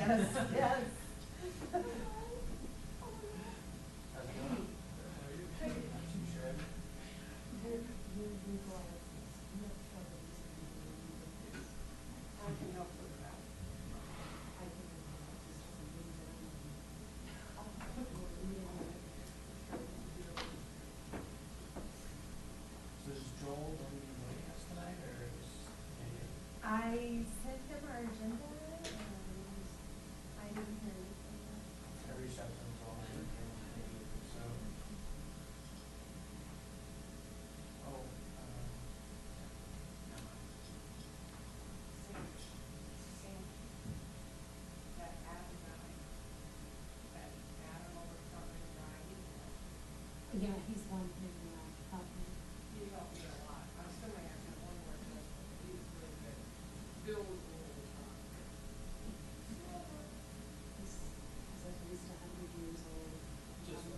Yes, yes. So is Joel going to be joining us tonight, or is Andy? I sent him our agenda and I didn't hear anything yet. I reached out to him, Joel, and maybe so. Oh, never mind. Yeah, he's one thing, He helped me a lot. I still may have to have one more test, but he was really good. Bill was a little, he's at least 100 years old. Just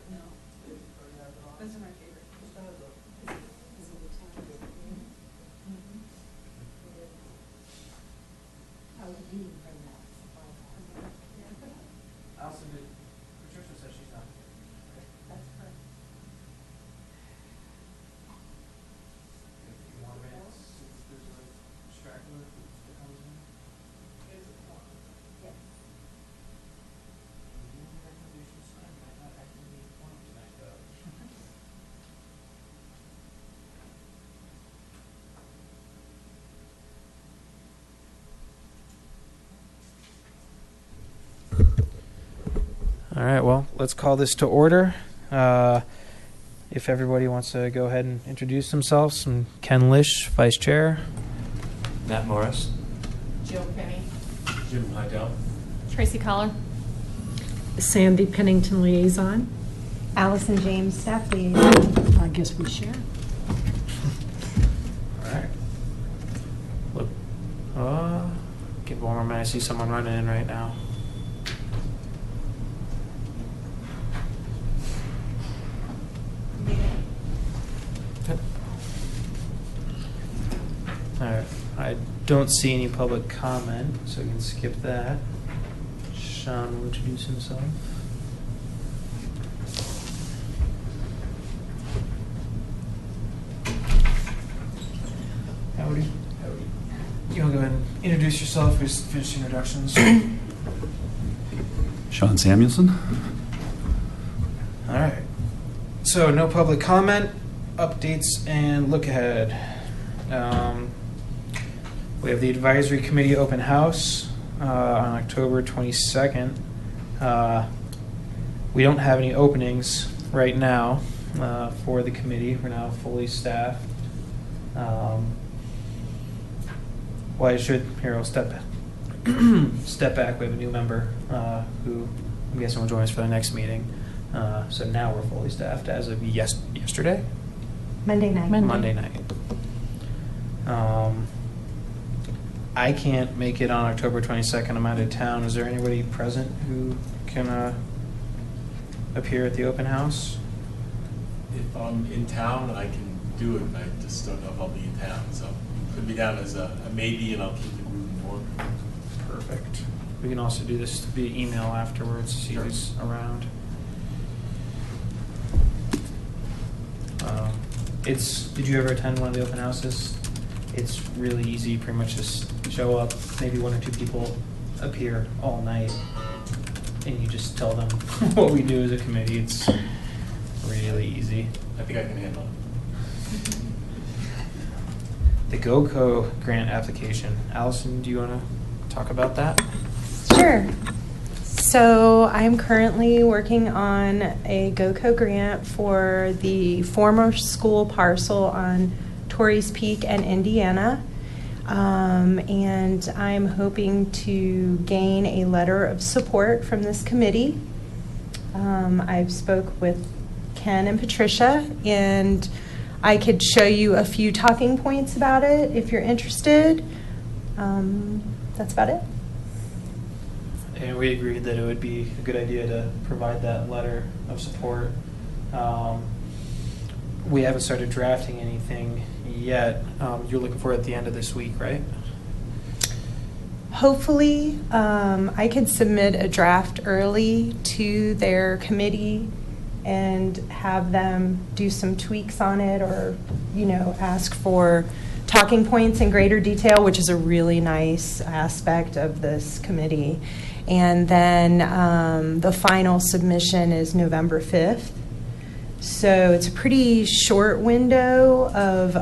No. those are my favorite. Is it Italian? Oh, you from that. Allison, Patricia says she's not here. That's correct. A few more minutes, see if there's a straggler that comes in. It's a fun. Yes. Reviewing recommendations tonight, might not actually need one tonight, though. All right, well, let's call this to order. If everybody wants to go ahead and introduce themselves, I'm Ken Lish, Vice Chair. Matt Morris. Jill Penny. Jim Hydell. Tracy Collar. Sandy Pennington liaison. Allison James, staff liaison. I guess we share. All right. Look, give one more minute. I see someone running in right now. All right. I don't see any public comment, so we can skip that. Sean will introduce himself. Howdy. Howdy. You want to go ahead and introduce yourself? We just finished introductions. Sean Samuelson. All right. So no public comment, updates, and look ahead. We have the advisory committee open house on October 22nd. We don't have any openings right now for the committee. We're now fully staffed. Well, I should, here, I'll step back. Step back. We have a new member who I'm guessing will join us for the next meeting. So now we're fully staffed as of yesterday? Monday night. Monday night. I can't make it on October 22nd. I'm out of town. Is there anybody present who can appear at the open house? If I'm in town, I can do it. I just don't know if I'll be in town. So you put me down as a maybe, and I'll keep the group informed. Perfect. We can also do this via email afterwards to see who's around. Did you ever attend one of the open houses? It's really easy. Pretty much just show up. Maybe one or two people appear all night, and you just tell them what we do as a committee. It's really easy. I think I can handle it. The GoCo grant application. Allison, do you want to talk about that? Sure. So I'm currently working on a GoCo grant for the former school parcel on Torrey's Peak and Indiana. And I'm hoping to gain a letter of support from this committee. I've spoke with Ken and Patricia, and I could show you a few talking points about it if you're interested. That's about it. And we agreed that it would be a good idea to provide that letter of support. We haven't started drafting anything yet. You're looking for it at the end of this week, right? hopefully, I could submit a draft early to their committee and have them do some tweaks on it, or, ask for talking points in greater detail, which is a really nice aspect of this committee. And then the final submission is November 5th. So it's a pretty short window of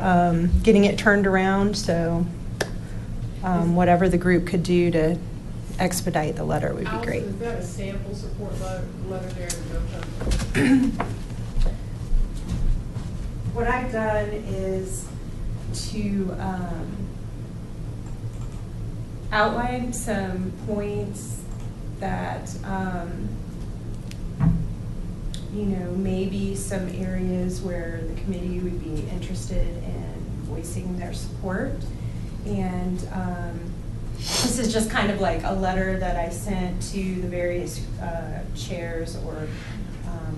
getting it turned around. So whatever the group could do to expedite the letter would be Allison, great. is that a sample support letter there to go? What I've done is to outline some points that, maybe some areas where the committee would be interested in voicing their support. And this is just kind of like a letter that I sent to the various chairs or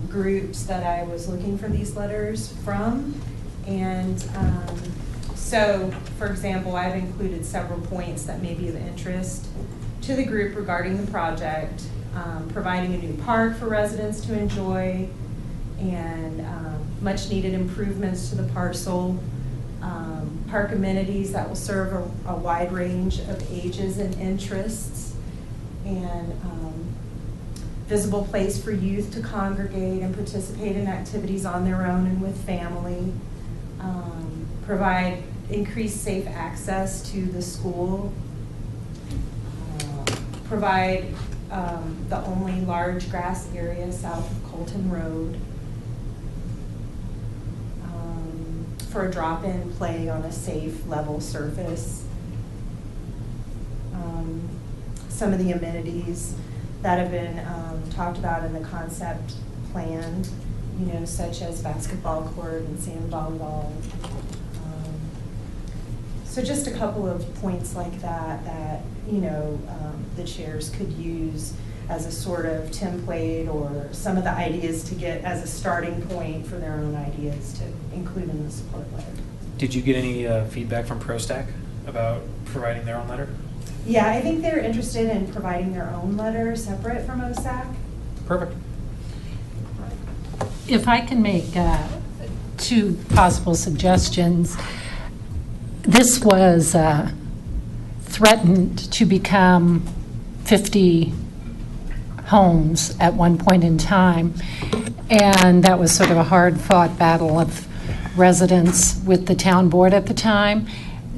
groups that I was looking for these letters from. And so, for example, I've included several points that may be of interest to the group regarding the project, providing a new park for residents to enjoy, and much needed improvements to the parcel, park amenities that will serve a wide range of ages and interests, and visible place for youth to congregate and participate in activities on their own and with family, provide increased safe access to the school, provide the only large grass area south of Colton Road, for a drop-in play on a safe, level surface. Some of the amenities that have been talked about in the concept plan, such as basketball court and sand volleyball. So just a couple of points like that the chairs could use as a sort of template, or some of the ideas to get as a starting point for their own ideas to include in the support letter. Did you get any feedback from ProStack about providing their own letter? Yeah, I think they're interested in providing their own letter separate from OSAC. Perfect. If I can make two possible suggestions. This was threatened to become 50 homes at one point in time, and that was sort of a hard-fought battle of residents with the town board at the time.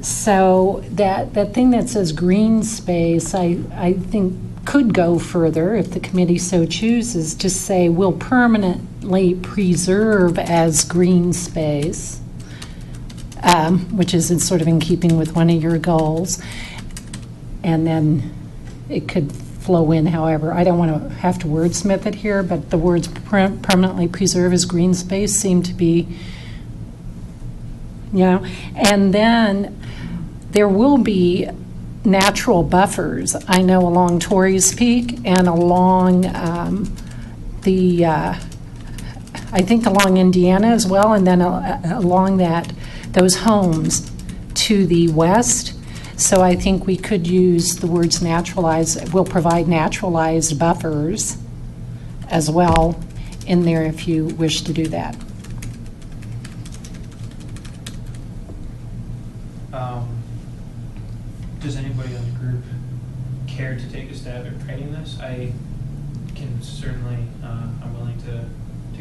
So that thing that says green space, I think could go further if the committee so chooses, to say will permanently preserve as green space, which is sort of in keeping with one of your goals. And then it could flow in however. I don't want to have to wordsmith it here, but the words permanently preserve as green space seem to be, and then there will be natural buffers, I know, along Torrey's Peak and along I think along Indiana as well, and then along those homes to the west. So I think we could use the words naturalized, will provide naturalized buffers as well in there if you wish to do that. Does anybody on the group care to take a stab at writing this? I can certainly, I'm willing to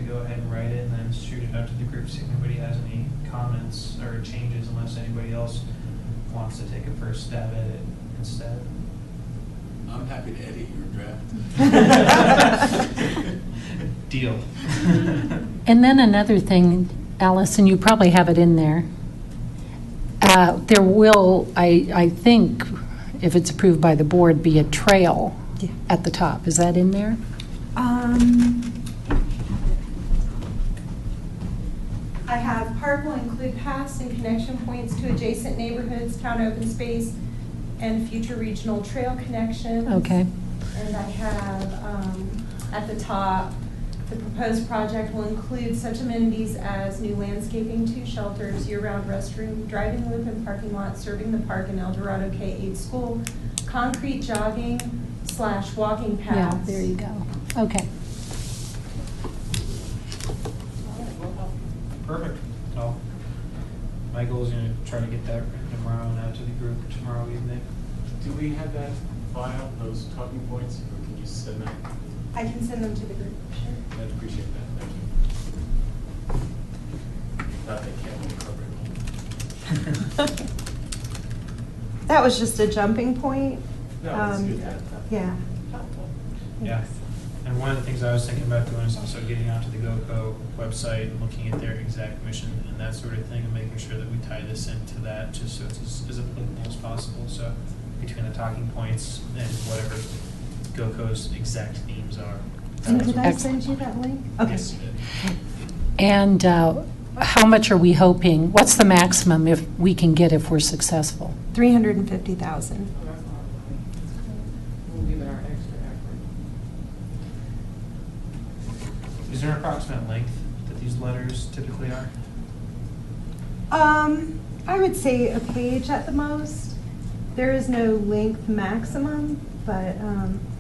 go ahead and write it and then shoot it out to the group, see if anybody has any comments or changes, unless anybody else wants to take a first stab at it instead. I'm happy to edit your draft. Deal. And then another thing, Allison, you probably have it in there. There will, I think, if it's approved by the board, be a trail at the top. Is that in there? I have park will include paths and connection points to adjacent neighborhoods, town open space, and future regional trail connections. Okay. And I have at the top The proposed project will include such amenities as new landscaping, 2 shelters, year-round restroom, driving loop and parking lot serving the park and El Dorado K-8 school, concrete jogging/walking Yeah, paths. there you go. Okay. Perfect. Well, my goal is gonna try to get that written tomorrow and out to the group tomorrow evening. Do we have that file, those talking points, or can you send that? I can send them to the group, sure. I'd appreciate that, thank you. Not that can't cover it all. That was just a jumping point. No, that's good. Yeah. Yeah. And one of the things I was thinking about doing is also getting onto the GoCo website and looking at their exact mission and that sort of thing, and making sure that we tie this into that, just so it's as applicable as possible. So between the talking points and whatever GoCo's exact themes are. And did I Excellent. send you that link? Okay. Yes, you did. And how much are we hoping? What's the maximum if we can get if we're successful? 350,000. So that's not really, we'll give it our extra effort. Is there an approximate length that these letters typically are? I would say a page at the most. There is no length maximum, but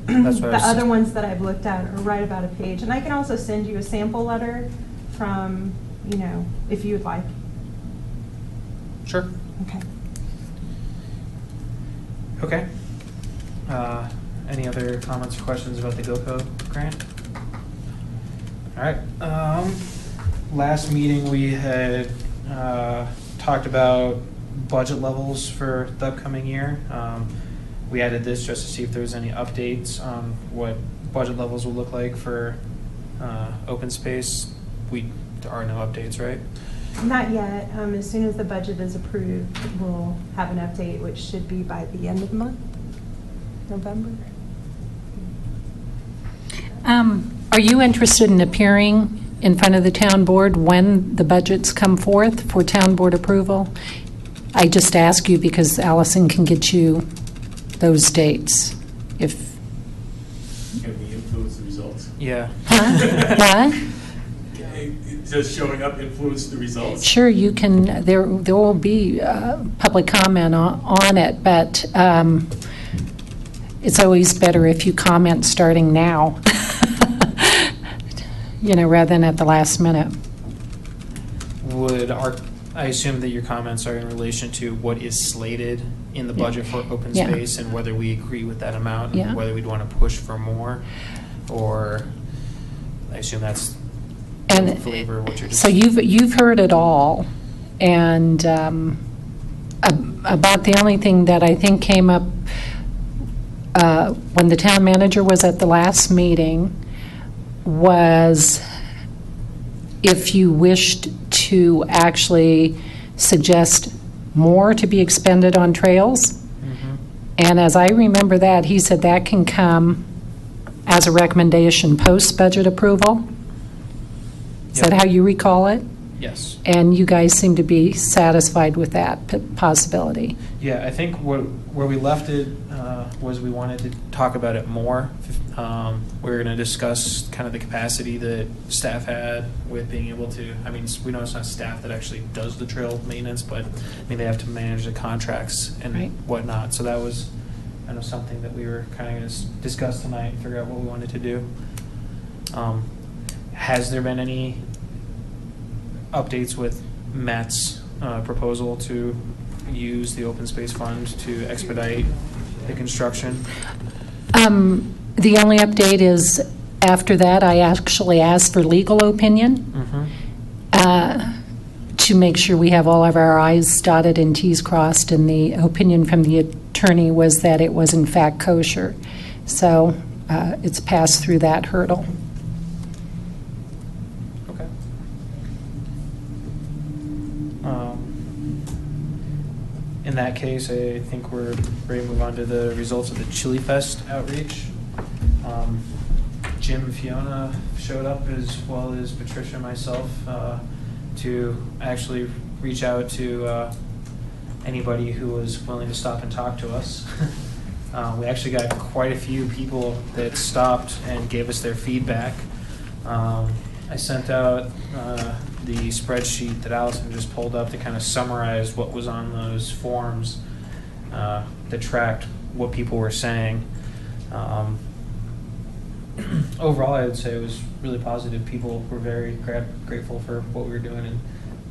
That's what I the was- other ones that I've looked at are right about a page. And I can also send you a sample letter from, if you would like. Sure. Okay. Okay. Any other comments or questions about the GoCo grant? All right. Last meeting, we had talked about budget levels for the upcoming year. We added this just to see if there was any updates on what budget levels will look like for open space. There are no updates, right? Not yet. As soon as the budget is approved, we'll have an update, which should be by the end of the month, November. Are you interested in appearing in front of the town board when the budgets come forth for town board approval? I just ask you because Allison can get you those dates if. Can we influence the results? Yeah. Huh? Does showing up influence the results? Sure, you can, there will be public comment on it, but it's always better if you comment starting now, rather than at the last minute. I assume that your comments are in relation to what is slated in the Yeah. budget for open Yeah. space and whether we agree with that amount Yeah. and whether we'd want to push for more, or I assume that's the And flavor of what you're so just. you've heard it all, and about the only thing that I think came up when the town manager was at the last meeting was if you wished to actually suggest more to be expended on trails. Mhm. And as I remember that, he said that can come as a recommendation post-budget approval. Is that Yep. how you recall it? Yes. And you guys seem to be satisfied with that possibility. Yeah, I think where we left it was we wanted to talk about it more. We were going to discuss kind of the capacity that staff had with being able to, we know it's not staff that actually does the trail maintenance, but they have to manage the contracts and Right. whatnot. So that was, something that we were kind of going to discuss tonight and figure out what we wanted to do. Has there been any updates with Matt's proposal to use the open space fund to expedite the construction? The only update is, after that, I actually asked for legal opinion Mm-hmm. to make sure we have all of our i's dotted and t's crossed, and the opinion from the attorney was that it was in fact kosher. So it's passed through that hurdle. Okay. In that case, I think we're ready to move on to the results of the Chili Fest outreach. Jim and Fiona showed up, as well as Patricia and myself, to actually reach out to anybody who was willing to stop and talk to us. We actually got quite a few people that stopped and gave us their feedback. I sent out the spreadsheet that Allison just pulled up to kind of summarize what was on those forms that tracked what people were saying. Overall, I would say it was really positive. People were very grateful for what we were doing and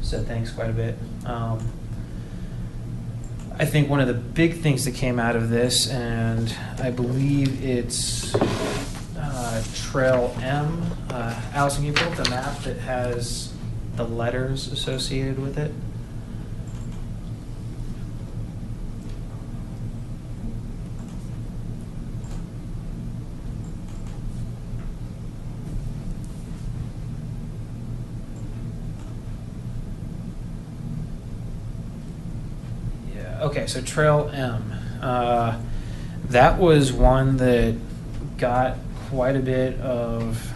said thanks quite a bit. I think one of the big things that came out of this, and I believe it's Trail M. Allison, can you pull up the map that has the letters associated with it? Okay, so Trail M. That was one that got quite a bit of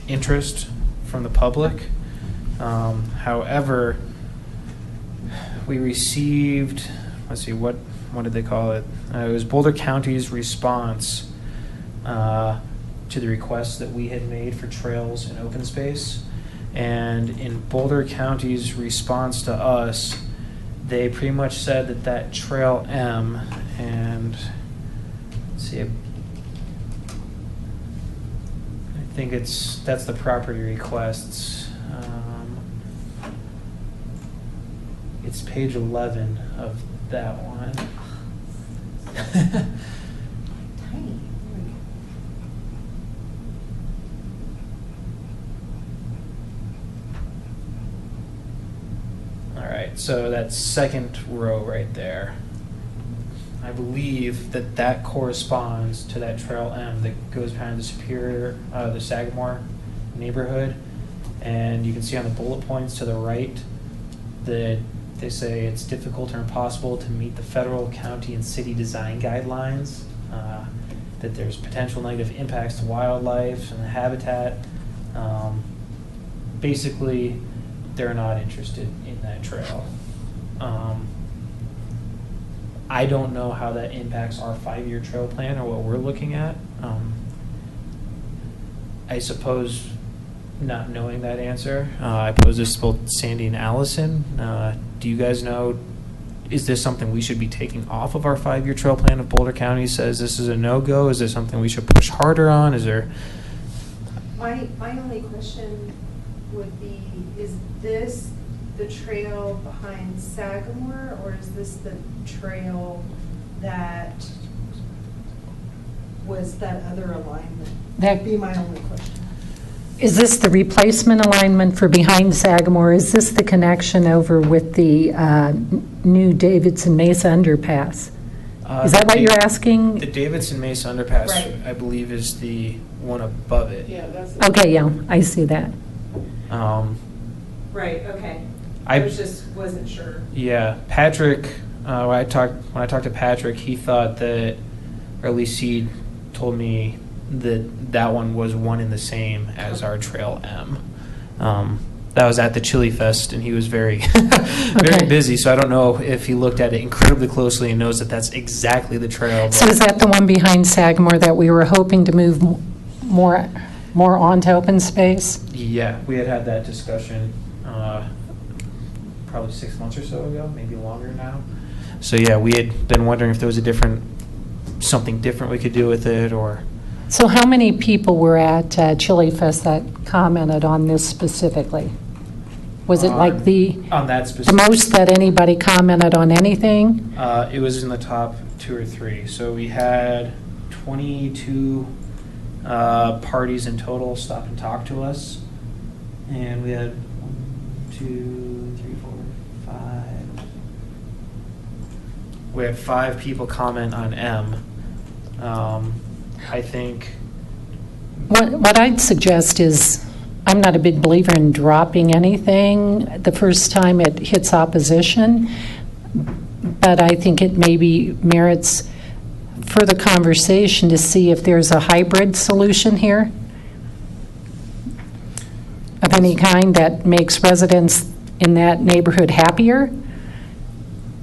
interest from the public. However, we received, let's see, what did they call it? It was Boulder County's response to the request that we had made for trails and open space. And in Boulder County's response to us, they pretty much said that Trail M, and let's see, I think that's the property requests. It's page 11 of that one. Tiny. All right, so that second row right there, I believe that corresponds to that Trail M that goes behind the Superior, the Sagamore neighborhood. And you can see on the bullet points to the right that they say it's difficult or impossible to meet the federal, county, and city design guidelines, that there's potential negative impacts to wildlife and the habitat. Basically, they're not interested in that trail. I don't know how that impacts our 5-year trail plan or what we're looking at. I suppose, not knowing that answer, I pose this to both Sandy and Allison. Do you guys know, is this something we should be taking off of our 5-year trail plan if Boulder County says this is a no-go? Is this something we should push harder on? Is there? My only question would be, is this the trail behind Sagamore, or is this the trail that was that other alignment? That'd be my only question. Is this the replacement alignment for behind Sagamore? Is this the connection over with the new Davidson Mesa underpass? Is that what you're asking? The Davidson Mesa underpass, Right. I believe, is the one above it. Yeah, that's. Okay, yeah, I see that. Right, okay. I wasn't sure. Yeah, Patrick. When I talked to Patrick, he thought that, or at least he told me that one was one and the same as our Trail M. That was at the Chili Fest, and he was very, very Okay. busy. So I don't know if he looked at it incredibly closely and knows that that's exactly the trail. So is that the one behind Sagamore that we were hoping to move more onto open space? Yeah, we had that discussion probably 6 months or so ago, maybe longer now. So yeah, we had been wondering if there was something different we could do with it, or. So how many people were at Chili Fest that commented on this specifically? Was it like on that the specific? most that anybody commented on anything? It was in the top 2 or 3. So we had 22 parties in total stop and talk to us, and we had 1, 2, 3, 4, 5. We had 5 people comment on M. I think. What I'd suggest is, I'm not a big believer in dropping anything the first time it hits opposition, but I think it maybe merits further conversation to see if there's a hybrid solution here of any kind that makes residents in that neighborhood happier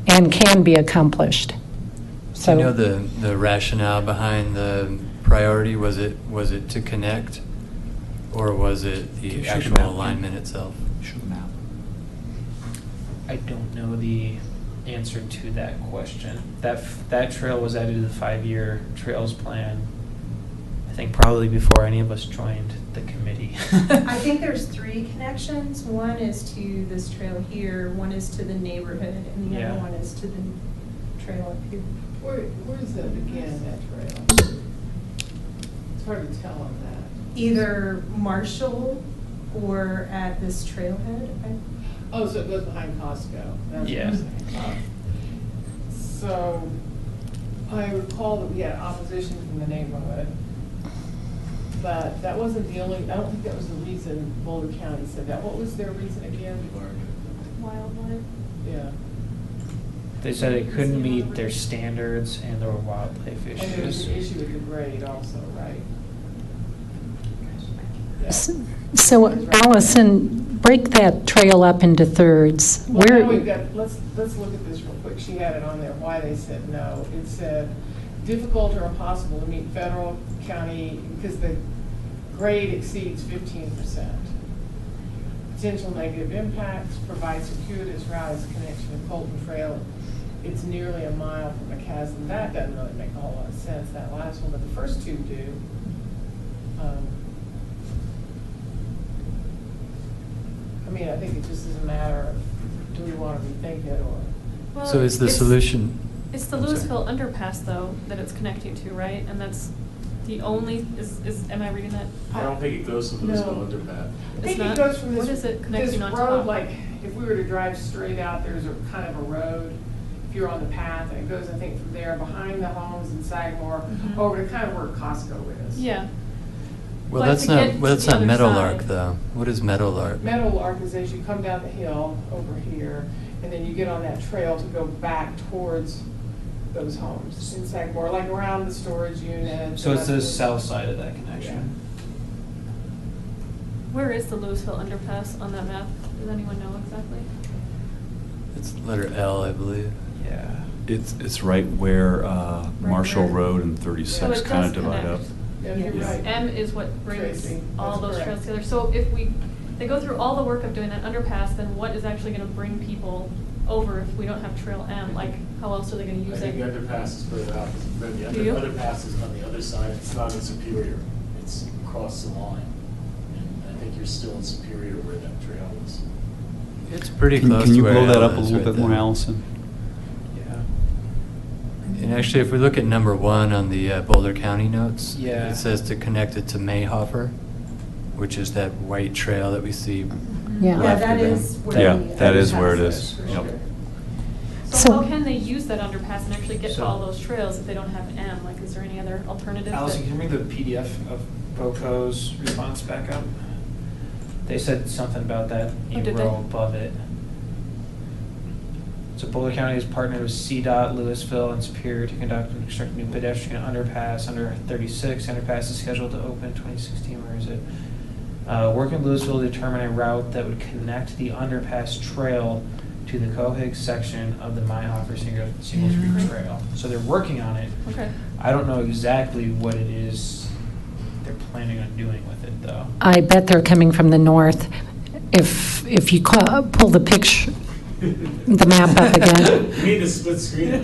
and can be accomplished. Do you know the rationale behind the priority? Was it to connect Or was it Show the the actual map. alignment itself? Show the map. I don't know the answer to that question. That trail was added to the 5-year trails plan, I think probably before any of us joined the committee. I think there's 3 connections. One is to this trail here, one is to the neighborhood, and the Yeah. other one is to the trail up here. Where's that again, that trail? It's hard to tell on that. Either Marshall or at this trailhead. Oh, so it goes behind Costco. That's what Yeah. I'm saying. So I recall that we had opposition from the neighborhood, but that wasn't the only, I don't think that was the reason Boulder County said that. What was their reason again? Wildlife. Yeah. They said it couldn't meet their standards and there were wildlife And there was issues. an issue with the grade also, right? Yeah. So Allison, break that trail up into thirds. Well, now we've Where, got, let's look at this real quick. She had it on there, why they said no. It said, difficult or impossible to meet federal, county, because the grade exceeds 15%. Potential negative impacts, provide circuitous route as a connection to Colton Trail. It's nearly a mile from McCaslin. That doesn't really make a whole lot of sense, that last one, but the first 2 do. I mean, I think it just is a matter of, do we want to rethink it or? Well, So is the it's- solution? It's the I'm sorry. Louisville underpass, though, that it's connecting to, right? And that's the only, am I reading that? I don't think it goes to Louisville No. Underpass. I It's think not? it goes from What this, is it this connecting on road, top? like, if we were to drive straight out, there's a kind of a road, if you're on the path, and it goes, I think, from there, behind the homes in Sagamore, Mhm. over to kind of where Costco is. Yeah. Well, But that's to get not, to well, that's the not other Meadowlark, side- though. What is Meadowlark? Meadowlark is as you come down the hill over here, and then you get on that trail to go back towards those homes in Sagamore, like around the storage unit. So it's the south side of that connection. Where is the Louisville underpass on that map? Does anyone know exactly? It's letter L, I believe. Yeah. It's right where Marshall where- Road and So 36 it kind of does divide up. connect. Yeah, you're Yes. right. M is what brings Tracy, all that's those correct. trails together. So if they go through all the work of doing that underpass, then what is actually going to bring people over if we don't have Trail M? Like, how else are they going to I use think the it? underpass is further out, because Do you? the underpass is on the other side, it's not in Superior, it's across the line. And I think you're still in Superior where that trail is. It's pretty Can close can to you where blow that L up a is little right bit more, there. Allison? Yeah. And actually, if we look at number 1 on the Boulder County notes, Yeah. it says to connect it to Mayhofer, which is that white trail that we see. Yeah. Yeah, left that of them. is where Yeah, the that is where it underpass is. for Yep. sure. So So- how can they use that underpass and actually get to So- all those trails if they don't have M? Like, is there any other alternative? Allison, that- can you bring the PDF of BOCO's response back up? They said something about that Oh, in did row they? above it. So Boulder County has partnered with CDOT, Louisville, and Superior to conduct and construct a new pedestrian underpass under 36. Underpass is scheduled to open in 2016. Where is it? Working with Louisville to determine a route that would connect the underpass trail to the Cohig section of the Mayhofer Single Street Mhm. Trail. So they're working on it. Okay. I don't know exactly what it is they're planning on doing with it, though. I bet they're coming from the north. If you pull the picture, the map up again. You need a split screen.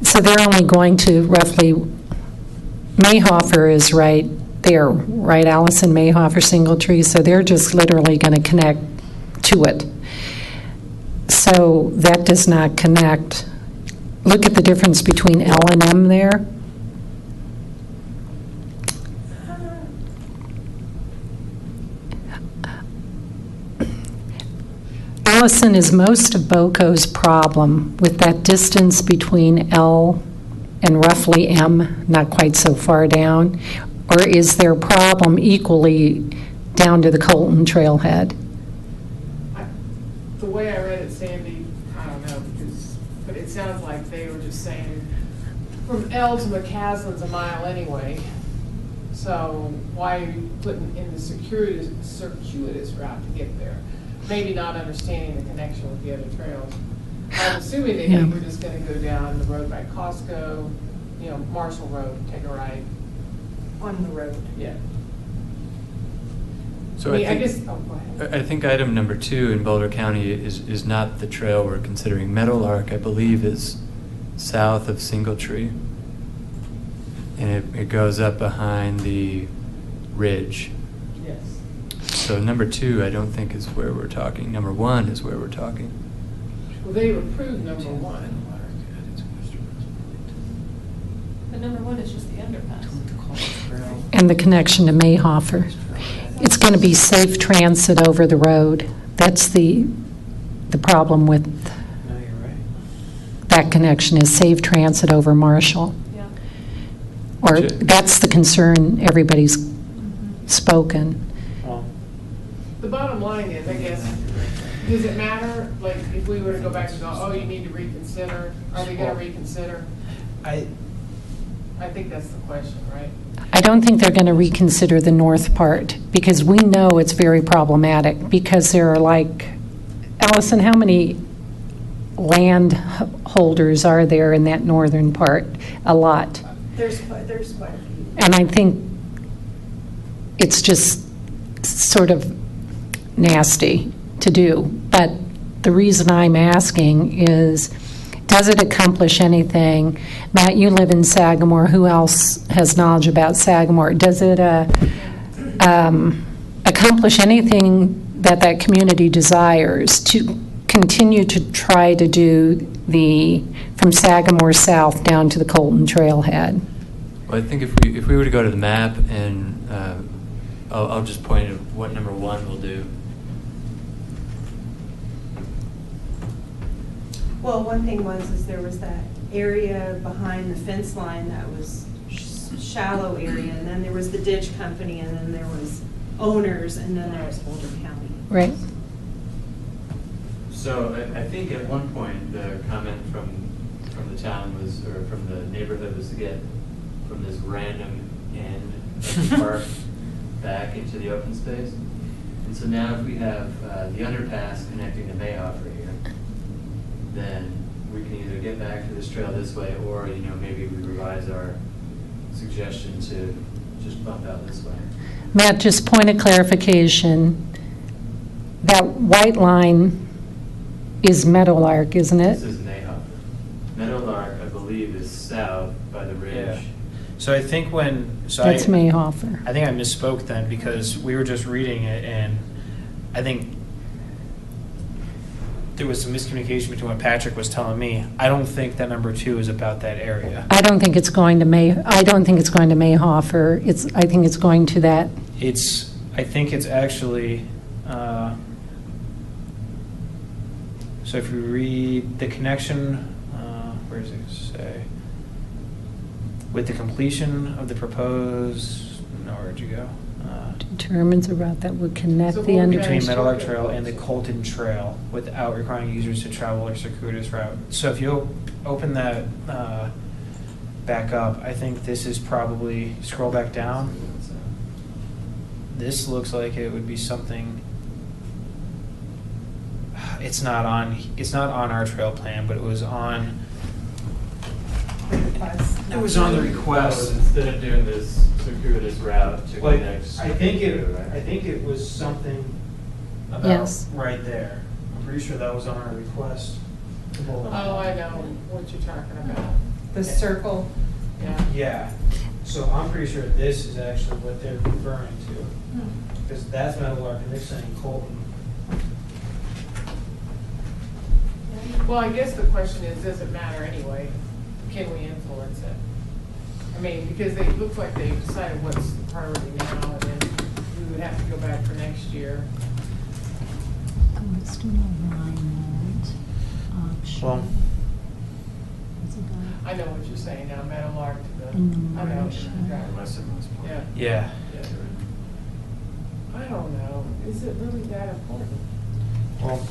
So they're only going to roughly, Mayhofer is right there, right, Allison, Mayhofer, Singletree, so they're just literally going to connect to it. So that does not connect. Look at the difference between L and M there. Allison, is most of BOCO's problem with that distance between L and roughly M, not quite so far down? Or is their problem equally down to the Colton trailhead? The way I read it, Sandy, I don't know, but it sounds like they were just saying, from L to McCaslin's a mile anyway, so why are you putting in the circuitous route to get there? Maybe not understanding the connection with the other trails. I'm assuming they think Yeah. we're just gonna go down the road by Costco, Marshall Road, take a right, on the road. Yeah. So I mean, I think- guess, oh, go ahead. I think item number 2 in Boulder County is not the trail we're considering. Meadowlark, I believe, is south of Singletree. And it goes up behind the ridge. Yes. So number 2, I don't think is where we're talking. Number 1 is where we're talking. Well, they approved number 1. But number 1 is just the underpass. And the connection to Mayhofer. It's going to be safe transit over the road. That's the problem with No, you're right. that connection is safe transit over Marshall. Yeah. Or Sure. that's the concern everybody's spoken. Well, The bottom line is, I guess, does it matter, like, if we were to go back and go, oh, you need to reconsider, are they gonna reconsider? I think that's the question, right? I don't think they're going to reconsider the north part, because we know it's very problematic, because there are like, Allison, how many land holders are there in that northern part? A lot. There's quite a few. And I think it's just sort of nasty to do. But the reason I'm asking is, does it accomplish anything? Matt, you live in Sagamore. Who else has knowledge about Sagamore? Does it accomplish anything that community desires to continue to try to do from Sagamore south down to the Colton Trailhead? Well, I think if we were to go to the map and I'll just point at what number 1 will do. Well, one thing is there was that area behind the fence line that was shallow area, and then there was the ditch company, and then there was owners, and then there was Boulder County. Right. So I think at one point, the comment from the town was, or from the neighborhood, was to get from this random end of the park back into the open space. And so now if we have the underpass connecting to Mayhofer here, then we can either get back to this trail this way, or maybe we revise our suggestion to just bump out this way. Matt, just point of clarification. That white line is Meadowlark, isn't This it? is Mayhofer. Meadowlark, I believe, is south by the ridge. yeah. So I think That's Mayhofer. I think I misspoke then, because we were just reading it, and I think there was some miscommunication between what Patrick was telling me. I don't think that number 2 is about that area. I don't think it's going to Mayhofer. I think it's going to that. I think it's actually, so if you read the connection, where does it say? With the completion of the proposed, no, where'd you go? Determines a route that would connect So the we'll under. Between Meadowlark Trail and the Colton Trail without requiring users to travel a circuitous route. So if you open that back up, I think this is probably, scroll back down. This looks like it would be something, it's not on our trail plan, but it was on, it was on the request. Instead of doing this circuitous route to Like, connect. I think it was something about Yes. right there. I'm pretty sure that was on our request. Oh, I know what you're talking about. The circle. Yeah. Yeah, so I'm pretty sure this is actually what they're referring to, because that's Meadowlark and they're saying Colton. Well, I guess the question is, does it matter anyway? Can we influence it? I mean, because it looks like they've decided what's the priority now, and then we would have to go back for next year. Well, I know what you're saying now, Meadowlark to the, In I know, Marshall. yeah. yeah. I don't know, is it really that important? Well,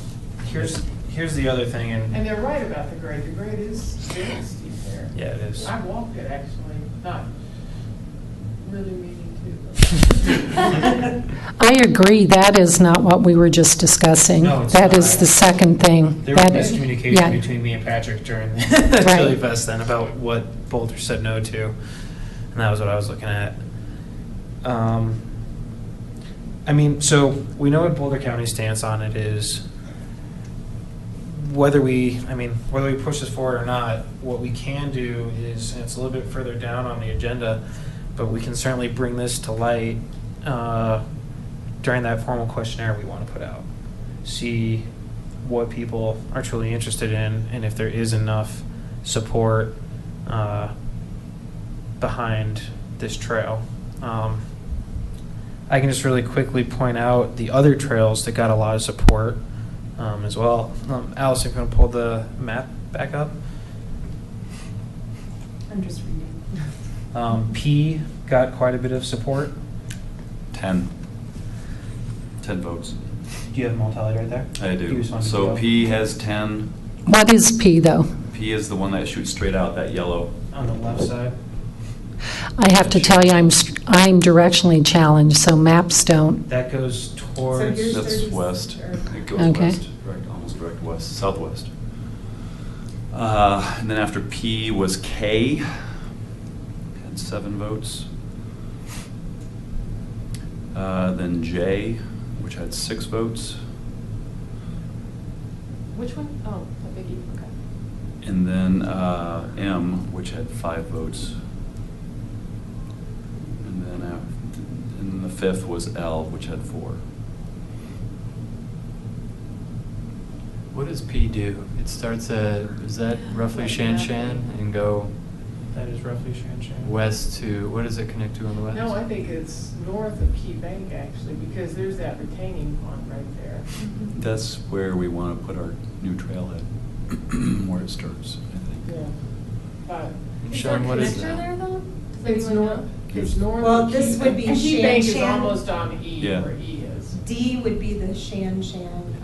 here's the other thing, and And they're right about the grade is very steep there. yeah, it is. I walked it actually, not really meaning I agree, that is not what we were just discussing. No, it's That not. is the second thing. There was That- miscommunication yeah. between me and Patrick during the Right. Chili Fest then about what Boulder said no to, and that was what I was looking at. I mean, so we know what Boulder County's stance on it is. Whether we push this forward or not, what we can do is, and it's a little bit further down on the agenda, but we can certainly bring this to light during that formal questionnaire we want to put out. See what people are truly interested in, and if there is enough support behind this trail. I can just really quickly point out the other trails that got a lot of support as well. Allison, can you pull the map back up? I'm just reading. P got quite a bit of support. 10 votes. Do you have them all tallied right there? I You do. just wanted to So go P has 10. What is P, though? P is the one that shoots straight out, that yellow. on the left side. I have to tell you, I'm directionally challenged, so maps don't. That goes towards. here's That's 30 west. or- It goes Okay. west, direct, almost direct west, southwest. And then after P was K, had 7 votes. Then J, which had 6 votes. Which one? Oh, the biggie, okay. And then M, which had 5 votes. And then and the 5th was L, which had 4. What does P do? It starts at, is that roughly Shan Shan and go That is roughly Shan Shan. west to, what does it connect to on the west? No, I think it's north of Key Bank, actually, because there's that retaining pond right there. That's where we want to put our new trailhead, where it starts, I think. Yeah. But Is there a Sean, what is connector that? there, though? Does it's anyone north, know? it's north Well, of this Key would Bank. be And Key Shan Bank is Shan. almost on E, Yeah. where E is. D would be the Shan Shan.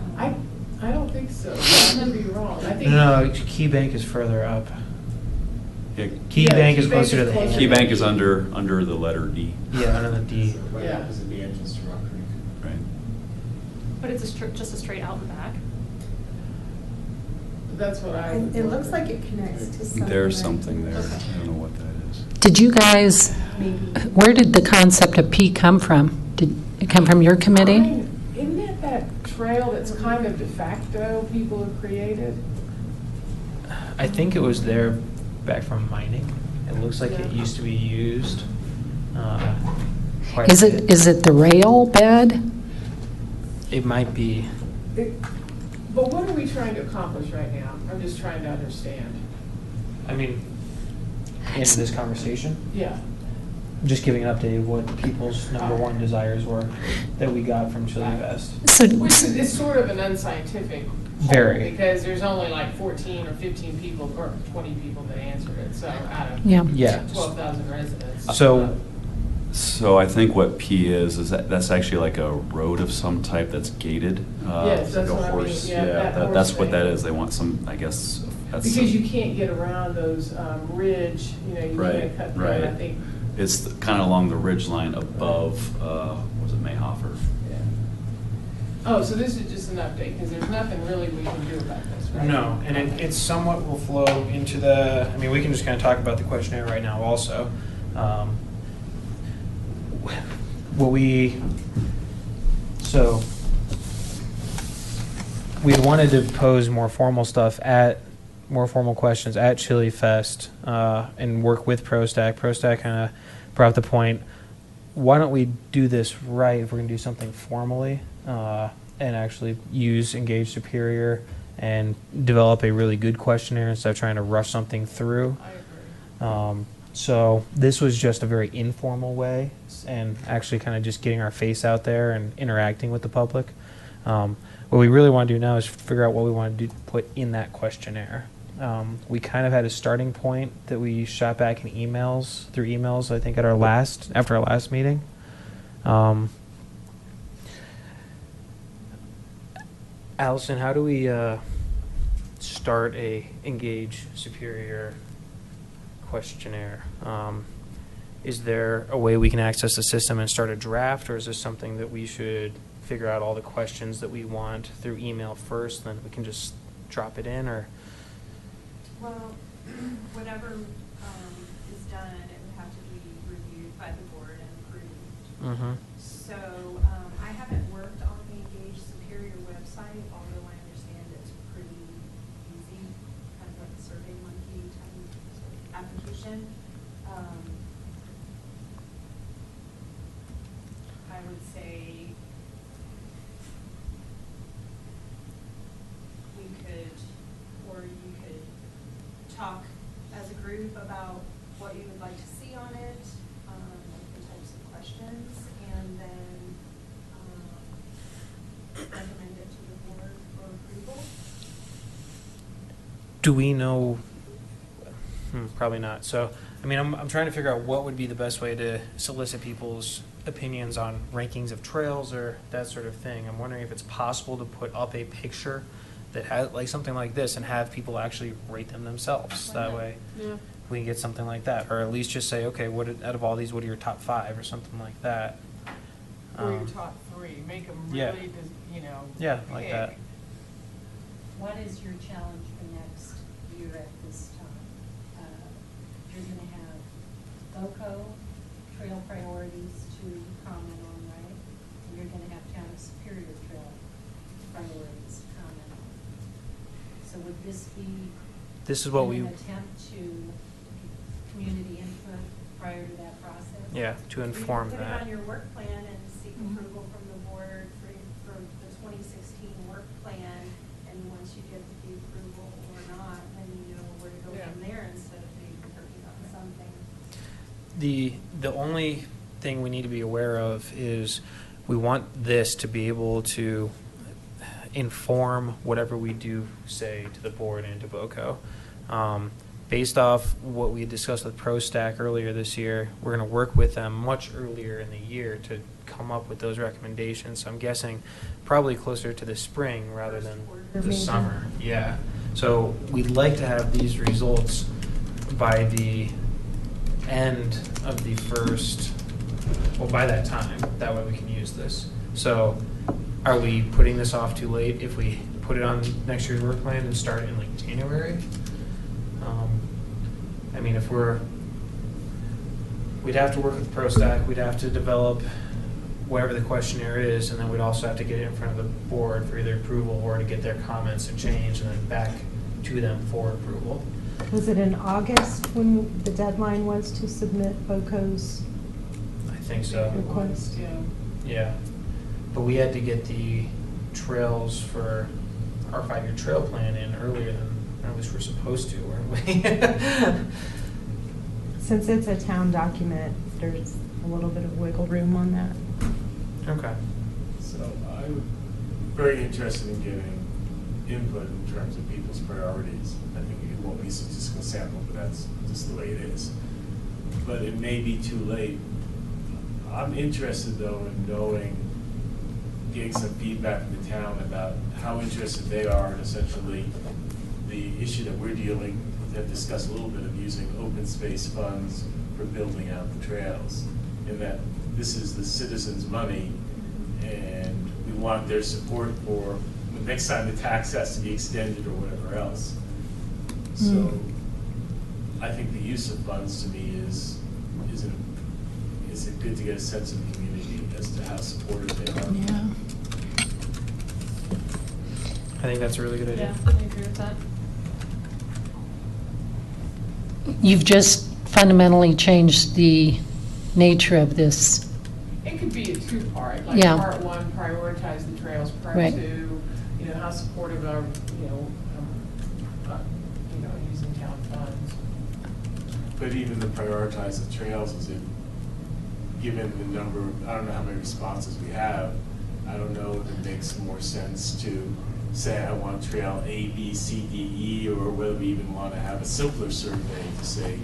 I don't think so. I could be wrong. I think. No, Key Bank is further up. Yeah, Key Yeah, Bank Key is Bank closer to is the closer. hand. Key Bank is under the letter D, Yeah, under the D. Right Yeah. opposite the entrance to Rock Creek. right? But it's just a straight out and back? That's what I. would It looks wonder. like it connects to something. There's right? something there, Okay. I don't know what that is. Did you guys, Maybe. where did the concept of P come from? Did it come from your committee? Isn't that trail that's kind of de facto people have created? I think it was there back from mining. It looks like it Yeah. used to be used. Quite a Is bit. it the rail bed? It might be. But what are we trying to accomplish right now? I'm just trying to understand. I mean, in this conversation, Yeah. just giving an update of what people's number one desires were that we got from Chili Fest. So, Which is sort of an unscientific poll, Very. because there's only like 14 or 15 people or 20 people that answered it, so out of yeah. Yeah. 12,000 residents. So- So I think what P is that's actually like a road of some type that's gated. Yes, It's like that's a what I mean. horse. Yeah, that horse That's what that thing. is. They want some, I guess, that's. Because some- you can't get around those ridge, you know, you gotta Right, cut through, and I right. think, It's kind of along the ridge line above, was it Mayhofer? yeah. Oh, so this is just an update, because there's nothing really we can do about this, right? No, and it somewhat will flow into the, I mean, we can just kind of talk about the questionnaire right now also. So we had wanted to pose more formal questions at Chili Fest and work with ProStack. ProStack kind of brought up the point, why don't we do this right if we're going to do something formally and actually use Engage Superior and develop a really good questionnaire instead of trying to rush something through. I agree. So this was just a very informal way and actually kind of just getting our face out there and interacting with the public. What we really want to do now is figure out what we want to do, put in that questionnaire. We kind of had a starting point that we shot back in through emails, I think after our last meeting. Allison, how do we start a Engage Superior questionnaire? Is there a way we can access the system and start a draft, or is this something that we should figure out all the questions that we want through email first, then we can just drop it in, or? Well, whatever is done, it would have to be reviewed by the board and approved Mm-hmm. So I haven't worked on the Engage Superior website, although I understand it's pretty easy, kind of like a Survey Monkey type of application. I would say we could, or you could talk as a group about what you would like to see on it, like the types of questions, and then recommend it to the board for approval. Do we know? Probably not. So, I mean, I'm trying to figure out what would be the best way to solicit people's opinions on rankings of trails or that sort of thing. I'm wondering if it's possible to put up a picture that has like something like this and have people actually rate them themselves. Why That not? way Yeah. we can get something like that, or at least just say, okay, what out of all these, what are your top 5 or something like that. Or your top 3, make them yeah. really, you know. Yeah, like pick. that. What is your challenge for next year at this time? You're going to have GOCO trail priorities to comment on, right? And you're going to have Town of Superior trail priorities to comment on. So would this be This is what we, an attempt to community input prior to that process? yeah, to inform You can put it that. on your work plan and seek Mhm. approval from the board for the 2016 work plan, and once you get the approval or not, then you know where to go Yeah. from there instead of maybe working on something. The only thing we need to be aware of is we want this to be able to inform whatever we do say to the board and to BOCO. Based off what we discussed with ProStack earlier this year, we're going to work with them much earlier in the year to come up with those recommendations. So I'm guessing probably closer to the spring rather than Or the maybe- summer. Yeah. So we'd like to have these results by the end of the first, well, by that time. That way we can use this. So are we putting this off too late if we put it on next year's work plan and start in like January? I mean, if we'd have to work with ProStack, we'd have to develop whatever the questionnaire is, and then we'd also have to get it in front of the board for either approval or to get their comments and change, and then back to them for approval. Was it in August when the deadline was to submit BOCO's? I think so. Request. Yeah. Yeah. But we had to get the trails for our 5-year trail plan in earlier than at least we're supposed to, weren't we? Since it's a town document, there's a little bit of wiggle room on that. Okay. So I'm very interested in getting input in terms of people's priorities. I think it won't be a statistical sample, but that's just the way it is. But it may be too late. I'm interested though in knowing, getting some feedback from the town about how interested they are in essentially the issue that we're dealing with. Have discussed a little bit of using open space funds for building out the trails, in that this is the citizens' money, and we want their support for the next time the tax has to be extended or whatever else. So I think the use of funds to me is it good to get a sense of the community as to how supportive they are. Yeah. I think that's a really good idea. Yeah, I agree with that. You've just fundamentally changed the nature of this. It could be a 2-part, like Yeah. part 1, prioritize the trails, part Right. 2, how supportive are, using town funds. But even to prioritize the trails, is it, given the number, I don't know how many responses we have, I don't know if it makes more sense to say I want trail A, B, C, D, E, or whether we even want to have a simpler survey to say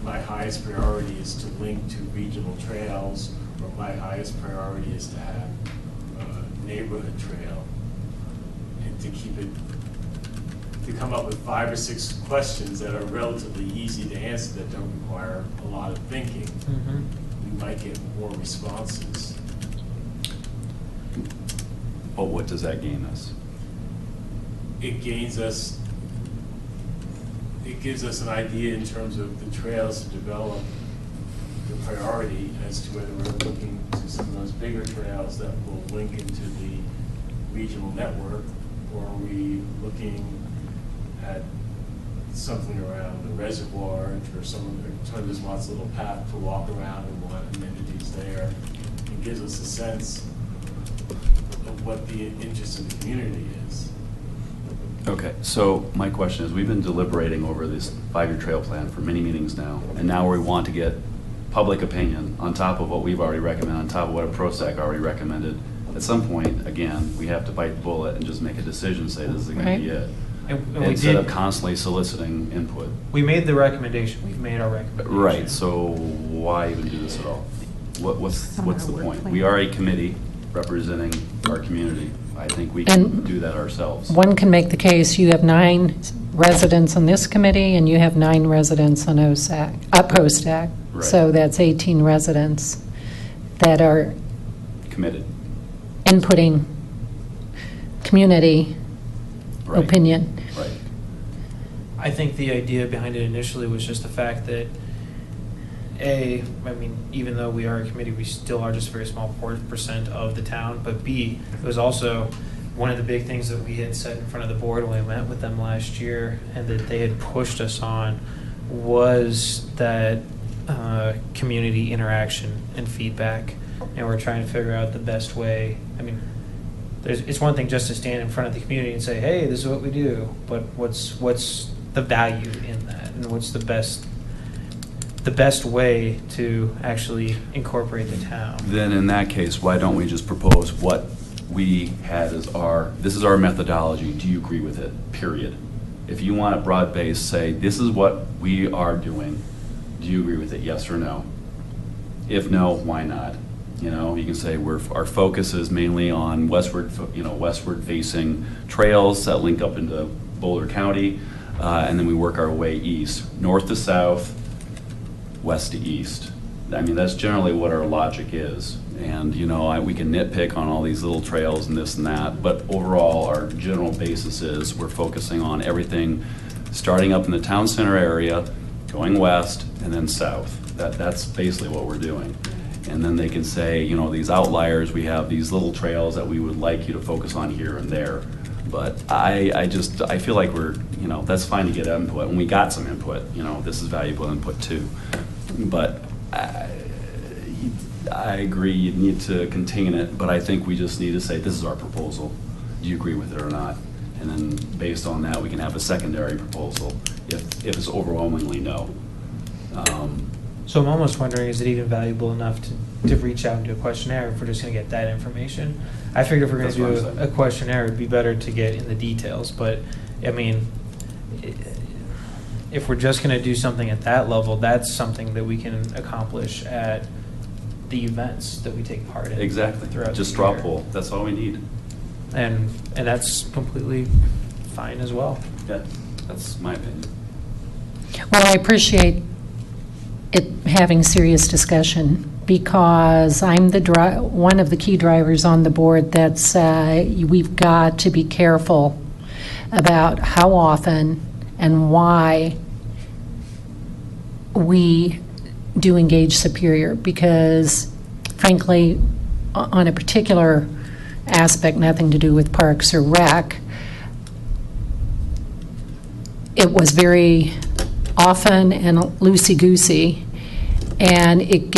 my highest priority is to link to regional trails, or my highest priority is to have a neighborhood trail. And to keep it, to come up with 5 or 6 questions that are relatively easy to answer that don't require a lot of thinking, we might get more responses. But what does that gain us? It gives us an idea in terms of the trails to develop the priority as to whether we're looking to some of those bigger trails that will link into the regional network? Or are we looking at something around the reservoir, or there's lots of little path to walk around and we'll have amenities there? It gives us a sense of what the interest of the community is. Okay, so my question is, we've been deliberating over this 5-year trail plan for many meetings now, and now we want to get public opinion on top of what we've already recommended, on top of what a ProStac already recommended. At some point, again, we have to bite the bullet and just make a decision, say this is going to be it. And we Instead of did, constantly soliciting input. we made the recommendation, we've made our recommendation. Right, so why even do this at all? What's the Somewhere work point? plan. We are a committee representing our community. I think we can And do that ourselves. One can make the case, you have 9 residents on this committee, and you have 9 residents on ProStac. Right. So that's 18 residents that are Committed. inputting community Right. opinion. Right. I think the idea behind it initially was just the fact that, I mean, even though we are a committee, we still are just a very small percent of the town, but B, it was also one of the big things that we had said in front of the board when we met with them last year, and that they had pushed us on, was that community interaction and feedback, and we're trying to figure out the best way. I mean, it's one thing just to stand in front of the community and say, hey, this is what we do, but what's the value in that, and what's the best way to actually incorporate the town? Then in that case, why don't we just propose what we had as this is our methodology, do you agree with it, period? If you want it broad-based, say, this is what we are doing, do you agree with it, yes or no? If no, why not? You know, you can say our focus is mainly on westward facing trails that link up into Boulder County, and then we work our way east, north to south, west to east. I mean, that's generally what our logic is. And, you know, we can nitpick on all these little trails and this and that, but overall, our general basis is we're focusing on everything starting up in the town center area, going west, and then south. That's basically what we're doing. And then they can say, you know, these outliers, we have these little trails that we would like you to focus on here and there. But I feel like you know, that's fine to get input, and we got some input, you know, this is valuable input too. But I agree, you need to contain it, but I think we just need to say, this is our proposal. Do you agree with it or not? And then based on that, we can have a secondary proposal if it's overwhelmingly no. So I'm almost wondering, is it even valuable enough to reach out and do a questionnaire if we're just going to get that information? I figured if we're going That's to what do I'm saying. a questionnaire, it'd be better to get in the details. But, I mean, if we're just going to do something at that level, that's something that we can accomplish at the events that we take part in. Exactly, Throughout just the straw year. poll, that's all we need. And that's completely fine as well. Yeah, that's my opinion. Well, I appreciate it having serious discussion, because I'm one of the key drivers on the board that's we've got to be careful about how often and why we do engage Superior, because frankly, on a particular aspect, nothing to do with Parks or Rec, it was very often and loosey-goosey, and it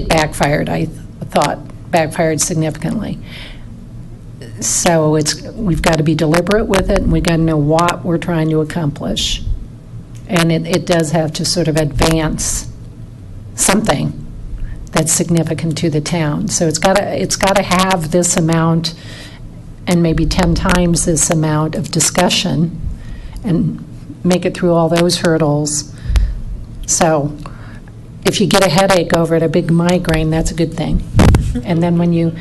backfired, I thought, backfired significantly. So we've got to be deliberate with it, and we've got to know what we're trying to accomplish. And it does have to sort of advance something that's significant to the town. So it's got to have this amount and maybe 10 times this amount of discussion and make it through all those hurdles. So if you get a headache over it, a big migraine, that's a good thing. And then when you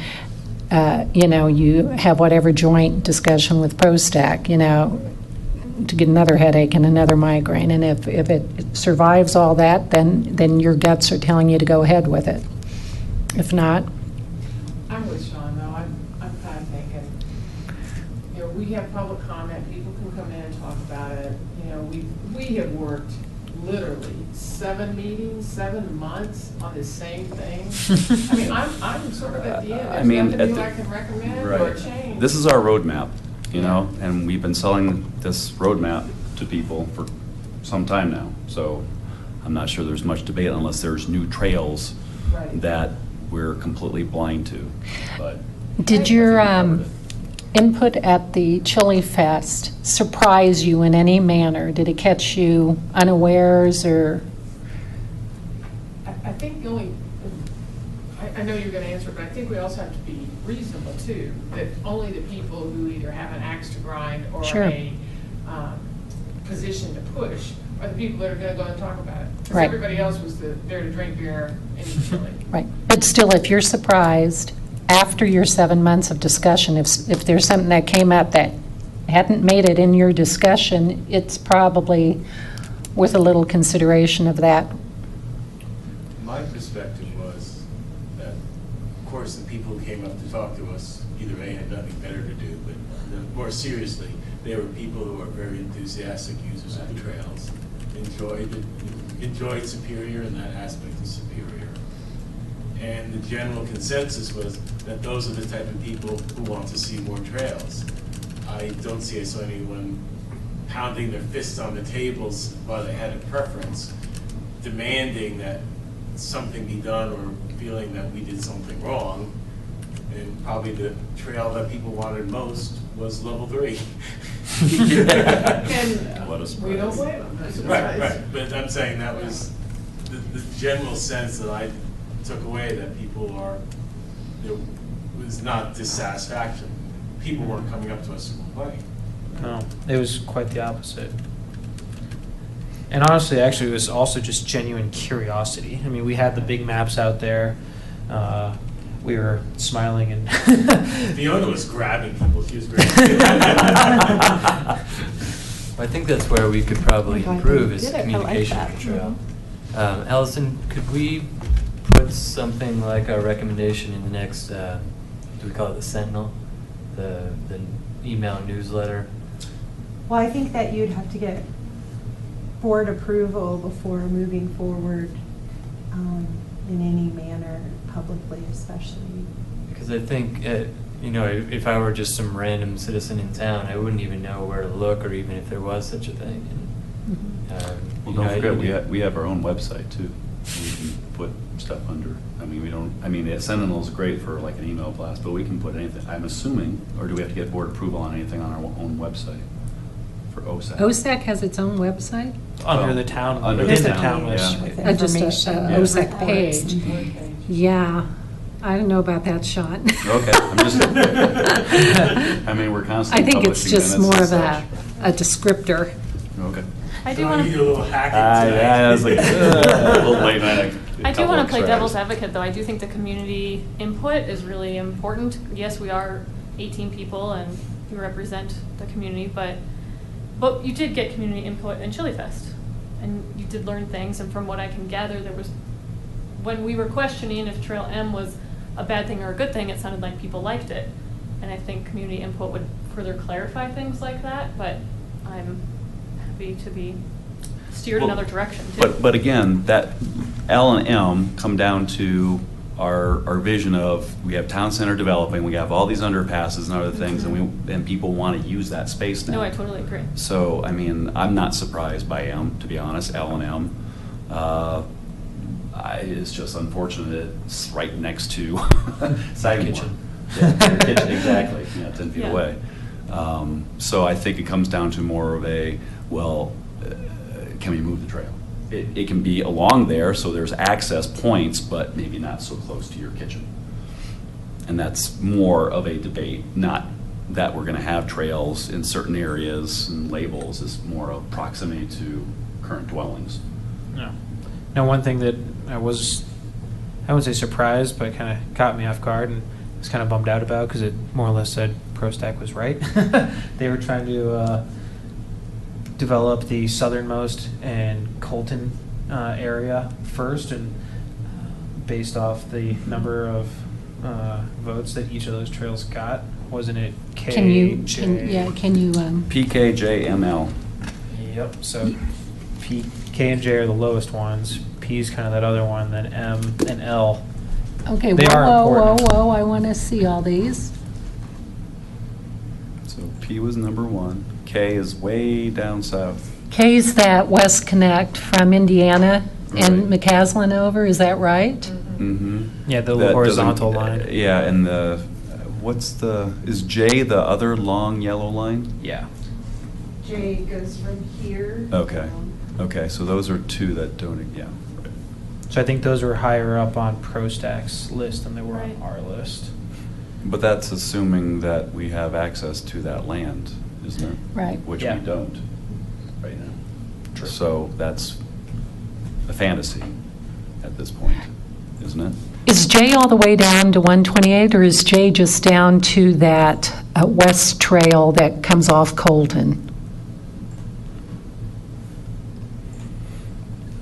have whatever joint discussion with ProStac, to get another headache and another migraine. And if it survives all that, then your guts are telling you to go ahead with it. If not, I'm with Sean, though. I'm kind of thinking, we have public comment, people can come in and talk about it. We have worked literally 7 meetings, 7 months on the same thing. I mean, I'm sort of at the end. I There's mean, nothing at new the- I can recommend or Right. change. This is our roadmap, you know, and we've been selling this roadmap to people for some time now. So I'm not sure there's much debate unless there's new trails Right. that we're completely blind to, but. Did your input at the Chili Fest surprise you in any manner? Did it catch you unawares, or? I think the only, I know you're gonna answer, but I think we also have to be reasonable too, that only the people who either have an axe to grind or Sure. a position to push are the people that are gonna go and talk about it. Because Right. everybody else was there to drink beer and eat chili. Right, but still, if you're surprised, after your 7 months of discussion, if there's something that came up that hadn't made it in your discussion, it's probably with a little consideration of that. My perspective was that, of course, the people who came up to talk to us either A, had nothing better to do, but more seriously, they were people who are very enthusiastic users of the trails, enjoyed Superior and that aspect of Superior. And the general consensus was that those are the type of people who want to see more trails. I don't see I saw anyone pounding their fists on the tables while they had a preference, demanding that something be done or feeling that we did something wrong. And probably the trail that people wanted most was level 3. And What a we don't surprise. blame them. That's a Right, surprise. right, but I'm saying that was the general sense that I took away, that people are, there was not dissatisfaction. People weren't coming up to us to complain. No, it was quite the opposite. And honestly, actually, it was also just genuine curiosity. I mean, we had the big maps out there. We were smiling and. Fiona was grabbing people, she was great. I think that's where we could probably Oh my God, improve they is did it. I like communication that. of the trail. Allison, could we put something like our recommendation in the next, do we call it the Sentinel? The email newsletter? Well, I think that you'd have to get board approval before moving forward in any manner publicly, especially. Because I think, you know, if I were just some random citizen in town, I wouldn't even know where to look, or even if there was such a thing. And, Well, you know, don't forget, we have our own website too. We can put stuff under. I mean, we don't, I mean, Sentinel's great for like an email blast, but we can put anything, I'm assuming, or do we have to get board approval on anything on our own website for OSAC? OSAC has its own website? Under the town, Under within the the town, town yeah. list. Just a Yeah. OSAC page. Okay. Yeah, I don't know about that, Sean. Okay, I'm just, I mean, we're I constantly think it's publishing just minutes more and of a descriptor. such. Okay. I do So want need a to. little hacking I was like, tonight. a little late night. I do want to play tries. devil's advocate, though. I do think the community input is really important. Yes, we are 18 people and you represent the community, but you did get community input in Chili Fest, and you did learn things. And from what I can gather, there was, when we were questioning if Trail M was a bad thing or a good thing, it sounded like people liked it. And I think community input would further clarify things like that, but I'm happy to be steered Well, another direction, too. But again, that L and M come down to our vision of, we have town center developing, we have all these underpasses and other things, and people want to use that space now. No, I totally agree. So, I mean, I'm not surprised by M, to be honest, L and M. It's just unfortunate it's right next to Sagamore. Kitchen. Yeah, their kitchen, exactly, yeah, 10 feet Yeah. away. So I think it comes down to more of a, well, can we move the trail? It can be along there, so there's access points, but maybe not so close to your kitchen. And that's more of a debate, not that we're going to have trails in certain areas and labels. It's more of proximity to current dwellings. No. Now, one thing that I wouldn't say surprised, but kind of caught me off guard and was kind of bummed out about, because it more or less said ProStack was right. They were trying to develop the southernmost and Colton area first, and based off the number of votes that each of those trails got, wasn't it K, Can you, J? can you, PKJML. Yep, so K and J are the lowest ones. P is kind of that other one, then M and L. Okay, They are whoa, whoa, important. whoa, I want to see all these. So P was number 1. K is way down south. K's that West Connect from Indiana and Right. McCaslin over, is that right? Mm-hmm. Yeah, the horizontal line. Yeah, and is J the other long yellow line? Yeah. J goes from here. Okay. Okay, so those are 2 that don't, yeah. Right. So I think those were higher up on ProStack's list than they were Right. on our list. But that's assuming that we have access to that land, isn't it? Right. Which Yeah. we don't right now. True. So that's a fantasy at this point, isn't it? Is J all the way down to 128, or is J just down to that west trail that comes off Colton?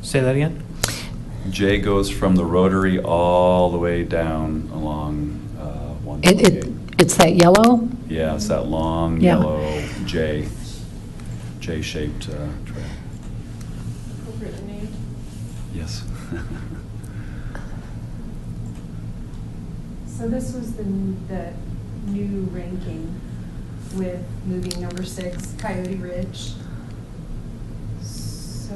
Say that again? J goes from the Rotary all the way down along It, 128. it's that yellow? Yeah, it's that long Yeah. yellow J-shaped trail. Appropriate name. Yes. So this was the new ranking with moving number 6, Coyote Ridge. So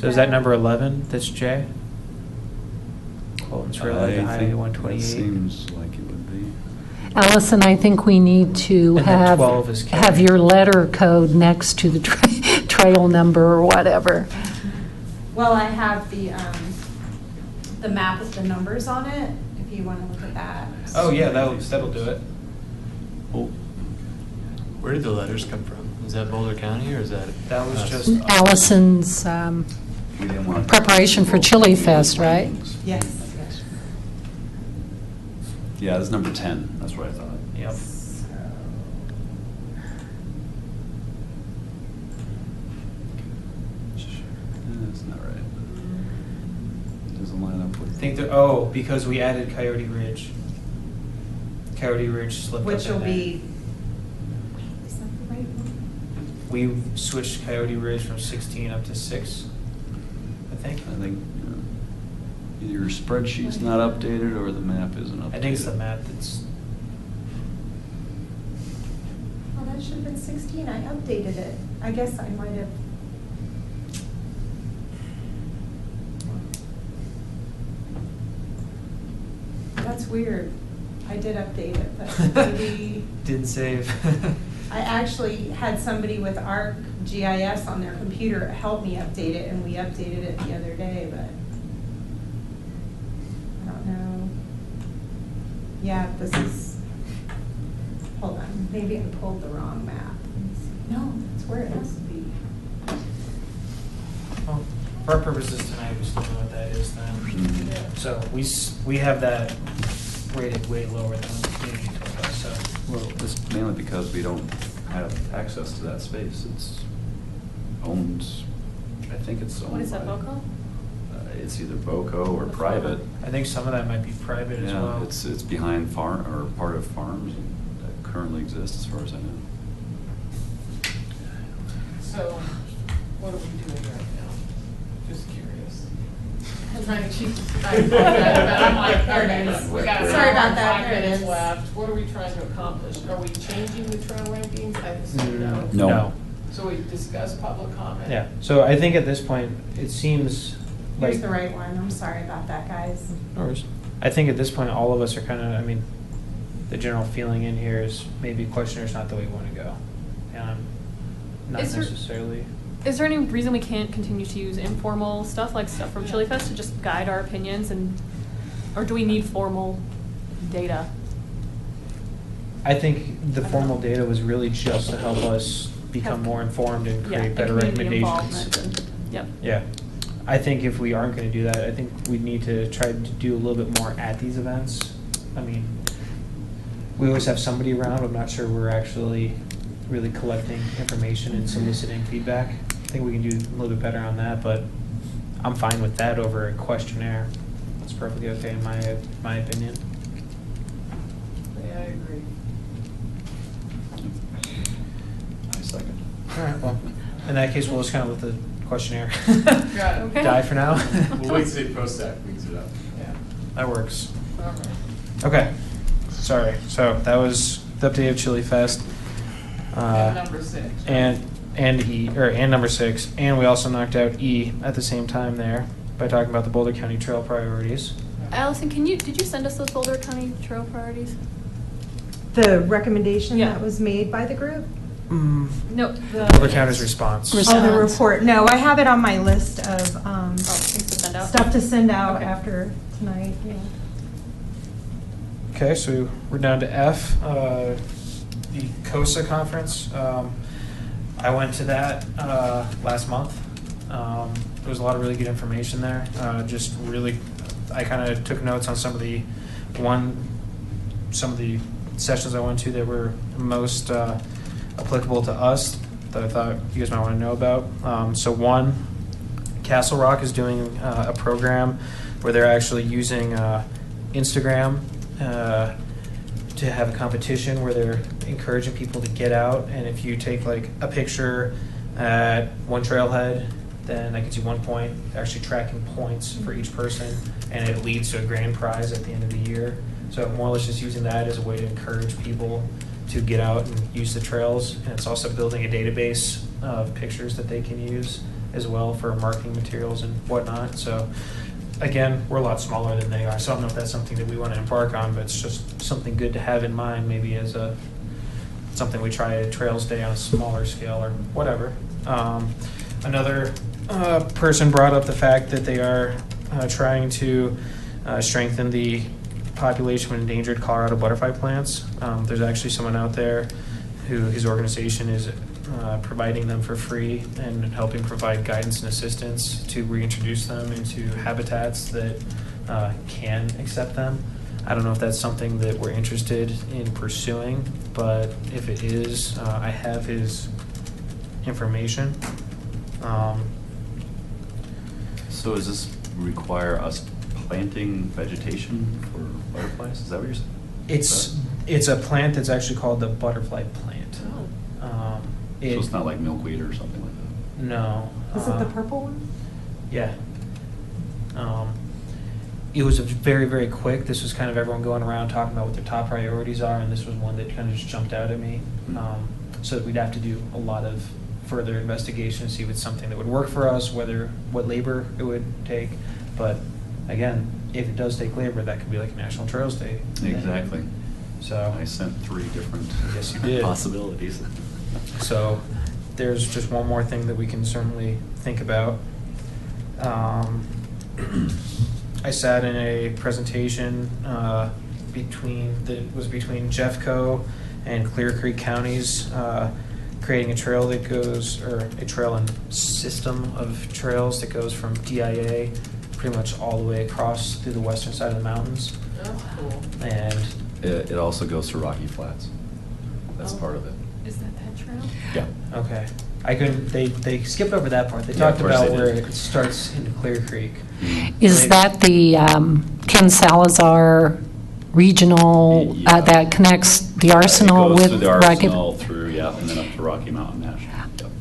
is that number 11? That's J? Colton's Trail, I Highway think that 128. seems like it would be. Allison, I think we need to And then have, 12 is K. have your letter code next to the trail number or whatever. Well, I have the map with the numbers on it, if you want to look at that. Oh, yeah, that'll do it. Well, where did the letters come from? Is that Boulder County or is that? That was us? just- Allison's We didn't want preparation for Chili Fest, right? Yes. Yeah, that's number 10. That's what I thought. Yep. That's not right. Doesn't line up with. I think because we added Coyote Ridge. Coyote Ridge slipped up Which in will there. be, is that the right one? We switched Coyote Ridge from 16 up to 6, I think. I think either your spreadsheet's not updated or the map isn't updated. I think it's the map that's, Oh, that should have been 16, I updated it. I guess I might have. That's weird. I did update it, but maybe. didn't save. I actually had somebody with ArcGIS on their computer help me update it, and we updated it the other day, but I don't know. Yeah, this is, hold on, maybe I pulled the wrong map. Let me see. No, that's where it has to be. Well, for our purposes tonight, we still know what that is then. Mhm. Yeah. So we have that rated way lower than the community told us, so. Well, it's mainly because we don't have access to that space. It's owned, I think it's owned by. What is that, BOCO? It's either BOCO or private. I think some of that might be private as well. Yeah, it's behind farm, or part of farms that currently exist, as far as I know. So, what are we doing right now? Just curious. I'm trying to keep, I apologize, but I'm like, there it is. We got an Sorry hour about and that. 5 There it minutes is. left. What are we trying to accomplish? Are we changing the trail rankings? I assume no. No. So we discuss public comment? Yeah, so I think at this point, it seems like. Here's the right one, I'm sorry about that, guys. No worries. I think at this point, all of us are kind of, I mean, the general feeling in here is maybe questionnaires not the way we want to go. And not Is there- necessarily. Is there any reason we can't continue to use informal stuff, like stuff from Chili Fest, to just guide our opinions, and, or do we need formal data? I think the formal data was really just to help us become Have- more informed and Yeah, create and better community recommendations. involvement and- Yep. Yeah. I think if we aren't going to do that, I think we need to try to do a little bit more at these events. I mean, we always have somebody around, but I'm not sure we're actually really collecting information and soliciting feedback. I think we can do a little bit better on that, but I'm fine with that over a questionnaire. That's perfectly okay in my opinion. Yeah, I agree. I second. All right, well, in that case, we'll just kind of let the questionnaire. Got it. Okay. Die for now. We'll wait till they post that, brings it up. Yeah, That works. all right. Okay, sorry. So that was the update of Chili Fest. And number 6. And number 6, and we also knocked out E at the same time there by talking about the Boulder County Trail priorities. Allison, did you send us those Boulder County trail priorities? The recommendation Yeah. that was made by the group? No. Boulder County's response. Oh, the Response. report. No, I have it on my list of Things to send out. stuff to send out Okay. after tonight, yeah. Okay, so we're down to F, the COSA conference. I went to that last month. There was a lot of really good information there. Just really, I kind of took notes on some of the sessions I went to that were most applicable to us that I thought you guys might want to know about. So one, Castle Rock is doing a program where they're actually using Instagram to have a competition where they're encouraging people to get out, and if you take like a picture at one trailhead, then that gets you 1 point, actually tracking points for each person, and it leads to a grand prize at the end of the year. So more or less just using that as a way to encourage people to get out and use the trails, and it's also building a database of pictures that they can use as well for marketing materials and whatnot. So again, we're a lot smaller than they are, so I don't know if that's something that we want to embark on, but it's just something good to have in mind, maybe as something we try at Trails Day on a smaller scale or whatever. Another person brought up the fact that they are trying to strengthen the population of endangered Colorado butterfly plants. There's actually someone out there who his organization is providing them for free and helping provide guidance and assistance to reintroduce them into habitats that can accept them. I don't know if that's something that we're interested in pursuing, but if it is, I have his information. So does this require us planting vegetation for butterflies? Is that what you're saying? It's a plant that's actually called the butterfly plant. Oh. So it's not like milkweed or something like that? No. Is it the purple one? Yeah. It was a very, very quick. This was kind of everyone going around talking about what their top priorities are, and this was one that kind of just jumped out at me. So that we'd have to do a lot of further investigation to see if it's something that would work for us, what labor it would take. But again, if it does take labor, that could be like a National Trails Day thing. Exactly. So I sent 3 different Yes, you did. possibilities. So there's just one more thing that we can certainly think about. I sat in a presentation between Jeffco and Clear Creek counties, creating a trail that goes, or a trail and system of trails that goes from DIA pretty much all the way across through the western side of the mountains. That's cool. And It also goes to Rocky Flats. That's Oh. part of it. Is that trail? Yeah. okay, I couldn't. They skipped over that part. They Yeah, talked of course about they where did. it starts in Clear Creek. Is that the Ken Salazar Regional Yeah. that connects the Arsenal It goes with through the Rocky? Arsenal through, yeah, and then up to Rocky Mountain National. Yep.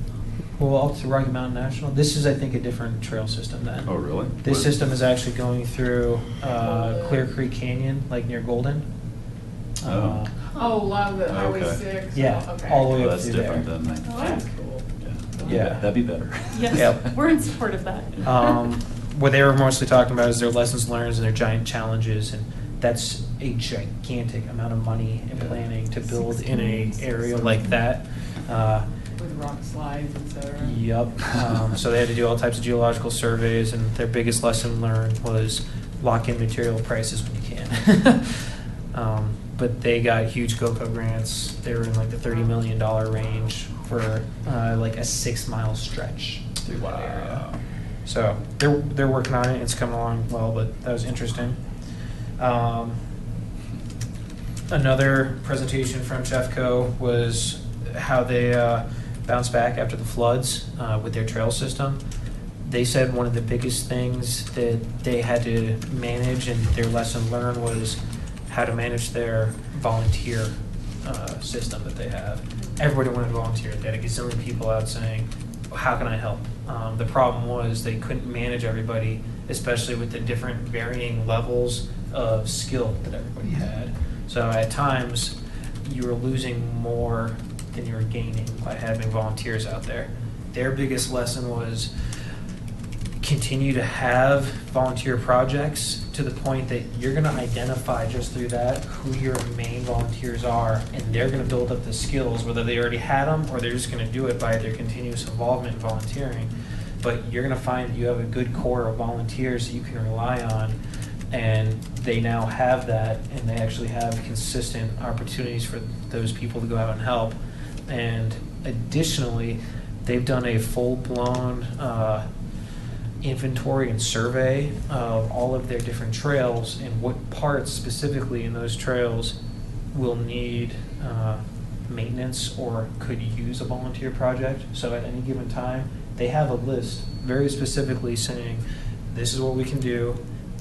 Well, up to Rocky Mountain National. This is, I think, a different trail system then. Oh, really? This What- system is actually going through Clear Creek Canyon, like near Golden. Oh. Oh, along the Highway Okay. 6? Yeah, Oh, okay. all the way Oh, up that's through there. different than Oh, I that's think. cool. Yeah. That'd be better. Yes, Yep. we're in support of that. What they were mostly talking about is their lessons learned and their giant challenges, and that's a gigantic amount of money and planning to build in a area like that. With rock slides, et cetera. Yep. So they had to do all types of geological surveys, and their biggest lesson learned was lock in material prices when you can. But they got huge GOCO grants. They were in like the $30 million range for like a 6-mile stretch through that area. So they're working on it. It's coming along well, but that was interesting. Another presentation from Jeffco was how they bounced back after the floods with their trail system. They said one of the biggest things that they had to manage and their lesson learned was how to manage their volunteer system that they have. Everybody wanted to volunteer. They had a gazillion people out saying, how can I help? The problem was they couldn't manage everybody, especially with the different varying levels of skill that everybody had. So at times, you were losing more than you were gaining by having volunteers out there. Their biggest lesson was continue to have volunteer projects to the point that you're going to identify just through that who your main volunteers are, and they're going to build up the skills, whether they already had them or they're just going to do it by their continuous involvement in volunteering. But you're going to find that you have a good core of volunteers that you can rely on, and they now have that, and they actually have consistent opportunities for those people to go out and help. And additionally, they've done a full-blown inventory and survey of all of their different trails and what parts specifically in those trails will need maintenance or could use a volunteer project. So at any given time, they have a list very specifically saying, this is what we can do,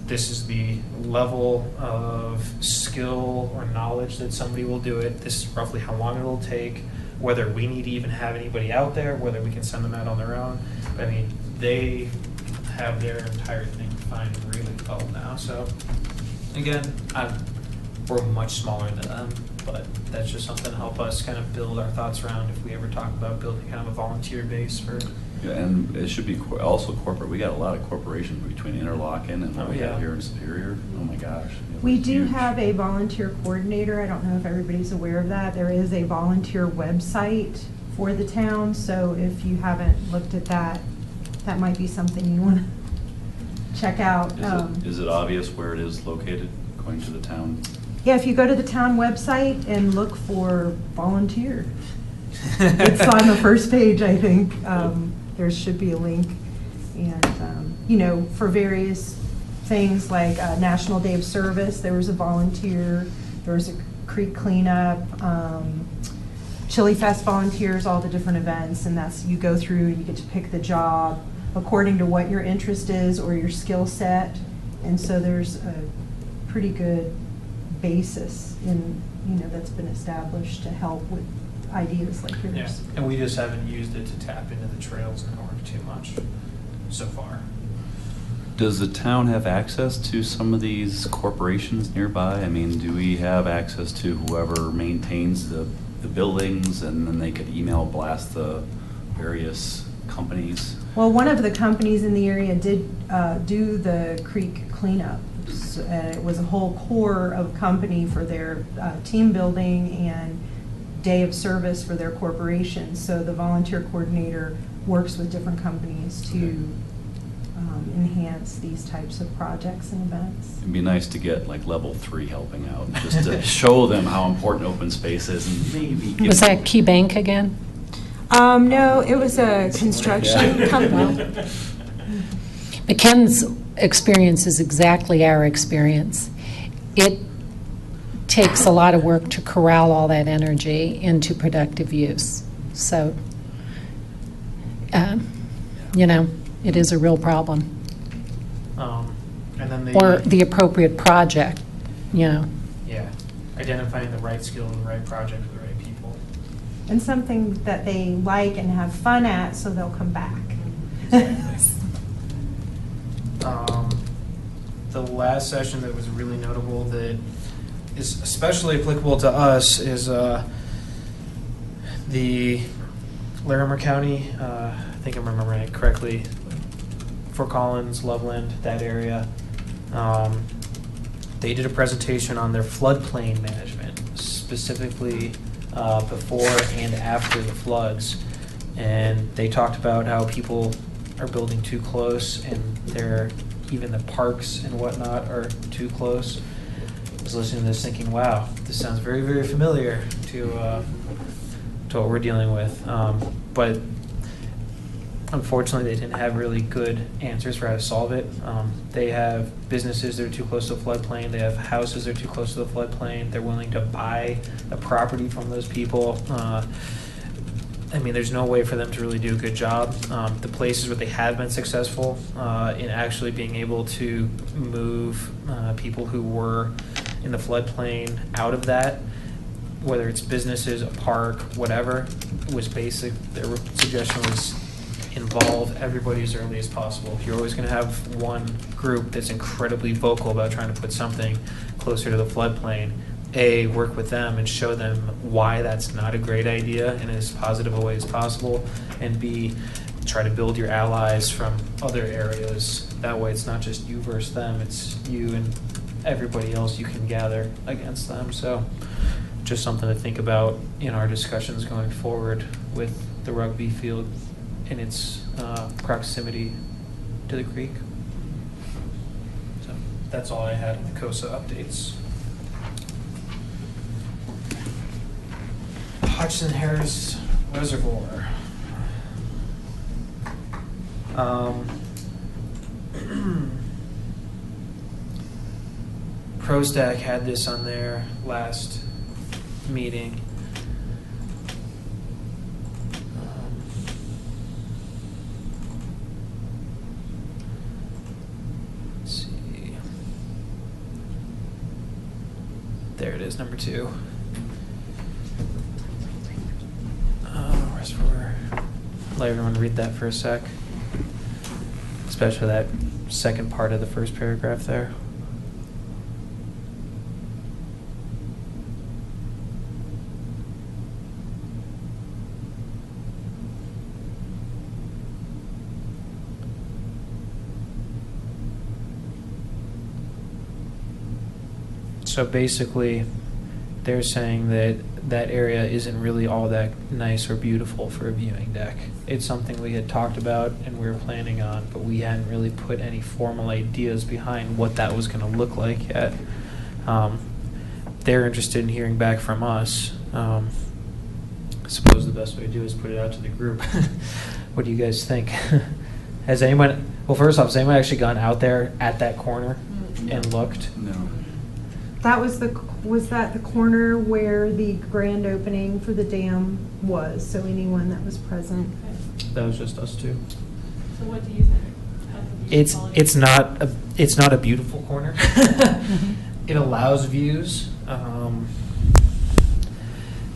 this is the level of skill or knowledge that somebody will do it, this is roughly how long it'll take, whether we need to even have anybody out there, whether we can send them out on their own. I mean, they have their entire thing defined really well now. So again, we're much smaller than them, but that's just something to help us kind of build our thoughts around if we ever talk about building kind of a volunteer base for. Yeah, and it should be also corporate. We got a lot of corporations between Interlochen and what we have here in Superior. Oh my gosh. We do have a volunteer coordinator. I don't know if everybody's aware of that. There is a volunteer website for the town, so if you haven't looked at that, that might be something you want to check out. Is it obvious where it is located, going to the town? Yeah, if you go to the town website and look for volunteer, it's on the first page, I think. There should be a link. And, you know, for various things like National Day of Service, there was a volunteer, there was a creek cleanup, Chili Fest volunteers, all the different events, and that's, you go through, you get to pick the job according to what your interest is or your skill set. And so there's a pretty good basis in, you know, that's been established to help with ideas like yours. Yeah, and we just haven't used it to tap into the trails network too much so far. Does the town have access to some of these corporations nearby? I mean, do we have access to whoever maintains the buildings, and then they could email blast the various companies? Well, one of the companies in the area did do the creek cleanup. It was a whole core of company for their team building and day of service for their corporation. So the volunteer coordinator works with different companies to enhance these types of projects and events. It'd be nice to get like level 3 helping out, just to show them how important open space is, and maybe give Was them- that Key Bank again? No, it was a construction company. But Ken's experience is exactly our experience. It takes a lot of work to corral all that energy into productive use. So, you know, it is a real problem. And then Or the appropriate project, you know. yeah, identifying the right skill and the right project with the right people. And something that they like and have fun at, so they'll come back. The last session that was really notable that is especially applicable to us is the Larimer County, I think I'm remembering it correctly, Fort Collins, Loveland, that area. They did a presentation on their floodplain management, specifically before and after the floods. And they talked about how people are building too close, and even the parks and whatnot are too close. I was listening to this thinking, wow, this sounds very, very familiar to what we're dealing with. But unfortunately, they didn't have really good answers for how to solve it. They have businesses that are too close to the floodplain. They have houses that are too close to the floodplain. They're willing to buy a property from those people. I mean, there's no way for them to really do a good job. The places where they have been successful in actually being able to move people who were in the floodplain out of that, whether it's businesses, a park, whatever, was basic. Their suggestion was involve everybody as early as possible. You're always going to have one group that's incredibly vocal about trying to put something closer to the floodplain. A, work with them and show them why that's not a great idea in as positive a way as possible. And B, try to build your allies from other areas. That way it's not just you versus them, it's you and everybody else you can gather against them. So just something to think about in our discussions going forward with the rugby field and its proximity to the creek. So that's all I had in the COSA updates. Hodgson Harris Reservoir. ProStack had this on their last meeting. Let's see. There it is, number 2. Reservoir. Let everyone read that for a sec. Especially that second part of the first paragraph there. So basically, they're saying that that area isn't really all that nice or beautiful for a viewing deck. It's something we had talked about and we were planning on, but we hadn't really put any formal ideas behind what that was going to look like yet. They're interested in hearing back from us. I suppose the best way to do is put it out to the group. What do you guys think? Has anyone, well, first off, has anyone actually gone out there at that corner and looked? No. That was that the corner where the grand opening for the dam was? So anyone that was present. That was just us two. So what do you think? It's not a beautiful corner. It allows views.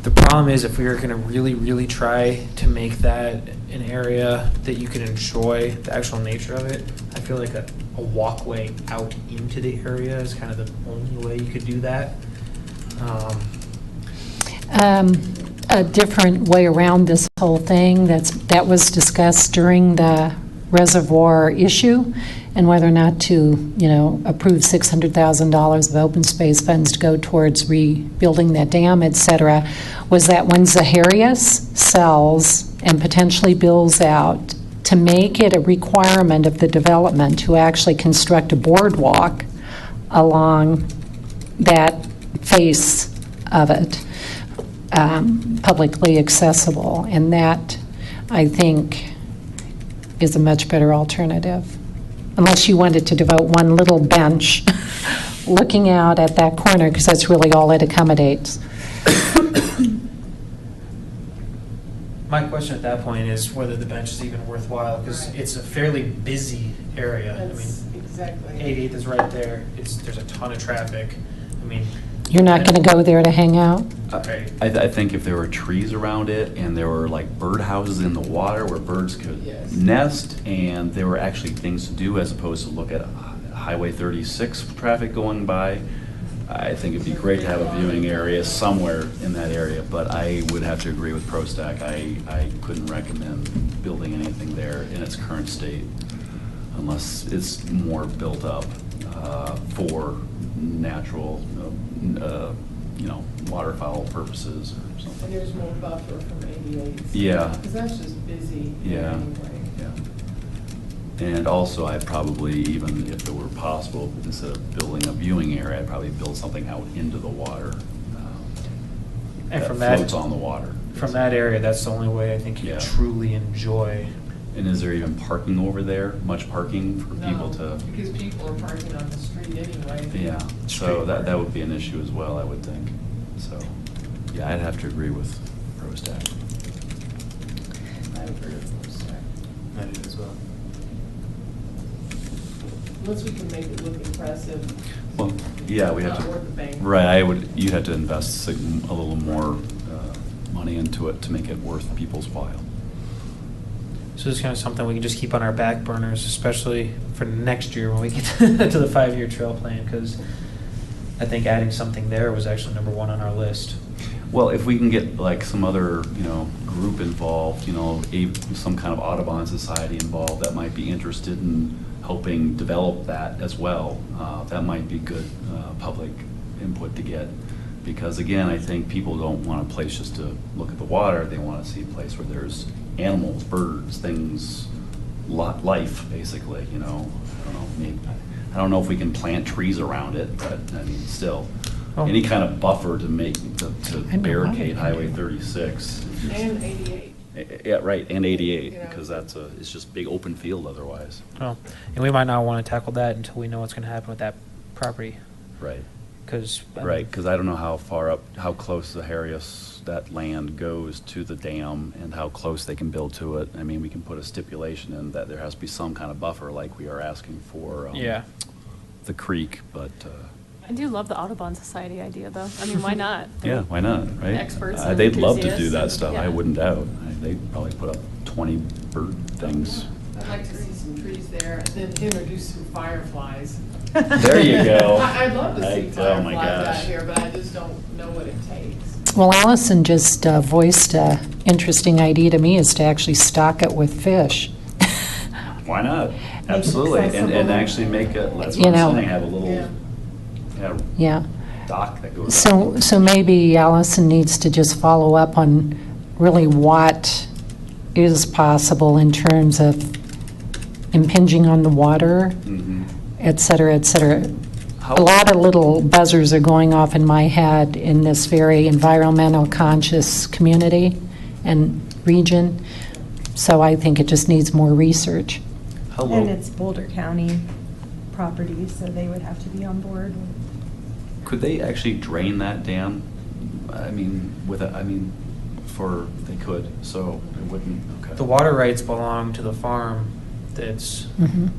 The problem is if we were going to really try to make that an area that you can enjoy the actual nature of it, I feel like a walkway out into the area is kind of the only way you could do that. A different way around this whole thing that was discussed during the reservoir issue, and whether or not to, approve $600,000 of open space funds to go towards rebuilding that dam, et cetera, was that when Zaharias sells and potentially builds out, to make it a requirement of the development to actually construct a boardwalk along that face of it, publicly accessible. And that, I think, is a much better alternative. Unless you wanted to devote one little bench looking out at that corner, because that's really all it accommodates. My question at that point is whether the bench is even worthwhile, because it's a fairly busy area. That's exactly. 88th is right there. There's a ton of traffic. You're not going to go there to hang out? Right. I think if there were trees around it and there were like bird houses in the water where birds could Yes. nest, and there were actually things to do as opposed to look at Highway 36 traffic going by, I think it'd be great to have a viewing area somewhere in that area. But I would have to agree with ProStack. I couldn't recommend building anything there in its current state unless it's more built up for natural waterfowl purposes or And something. there's more buffer from 88. Yeah. Because that's just busy Yeah. anyway. Yeah. And also, I'd probably, even if it were possible, instead of building a viewing area, I'd probably build something out into the water. And that from that, floats on the water. from that area, that's the only way I think you Yeah. truly enjoy. And is there even parking over there? Much parking for people No, to? because people are parking on the street anyway. Yeah, so that would be an issue as well, I would think. So, yeah, I'd have to agree with ProStack. I agree with ProStack. I do as well. Once we can make it look impressive. Well, yeah, we have Not to. worth the bank. Right, you'd have to invest a little more money into it to make it worth people's while. So it's kind of something we can just keep on our back burners, especially for next year when we get to the 5-year trail plan, because I think adding something there was actually number 1 on our list. Well, if we can get like some other, group involved, some kind of Audubon Society involved that might be interested in helping develop that as well, that might be good public input to get. Because again, I think people don't want a place just to look at the water. They want to see a place where there's animals, birds, things, life, basically, I don't know, maybe, I don't know if we can plant trees around it, but I mean, still, Oh. any kind of buffer to make, to know. barricade Highway 36. And 88. Yeah, right, and 88, Yeah. because it's just big open field otherwise. Oh, and we might not want to tackle that until we know what's going to happen with that property, Right, because. right, because I don't know how far up, how close the Harrius, that land goes to the dam and how close they can build to it. I mean, we can put a stipulation in that there has to be some kind of buffer like we are asking for Yeah. the creek, but, I do love the Audubon Society idea, though. I mean, why not? yeah, why not, right? Experts and They'd love to do enthusiasts that and- stuff, I yeah. wouldn't doubt. They'd probably put up 20 bird things. I'd like to see some trees there and then introduce some fireflies. There you go. I'd love to see Oh, my fireflies out gosh. here, but I just don't know what it takes. Well, Allison just voiced an interesting idea to me, is to actually stock it with fish. Why not? it Absolutely, and accessible. actually make it, that's You what know. I'm saying, have a little, Yeah. Yeah. dock that goes out. So maybe Allison needs to just follow up on really what is possible in terms of impinging on the water, Mhm. et cetera, et cetera. How- A lot of little buzzers are going off in my head in this very environmental conscious community and region. So I think it just needs more research. How low- And it's Boulder County property, so they would have to be on board. Could they actually drain that dam? I mean, they could, so it wouldn't, okay. The water rights belong to the farm that's Mhm.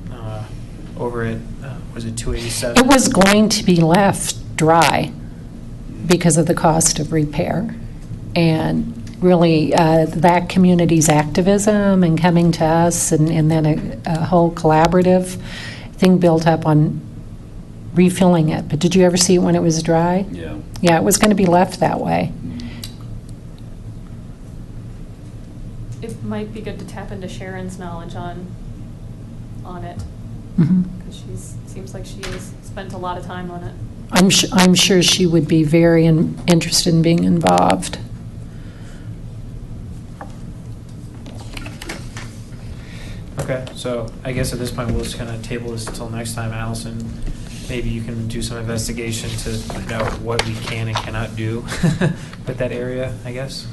over at, was it 287? It was going to be left dry because of the cost of repair. And really, that community's activism and coming to us, and then a whole collaborative thing built up on refilling it. But did you ever see it when it was dry? Yeah. Yeah, it was going to be left that way. It might be good to tap into Sharon's knowledge on it, Mhm. because seems like she has spent a lot of time on it. I'm sure she would be very interested in being involved. Okay, so I guess at this point, we'll just kind of table this until next time. Allison, maybe you can do some investigation to know what we can and cannot do with that area, I guess.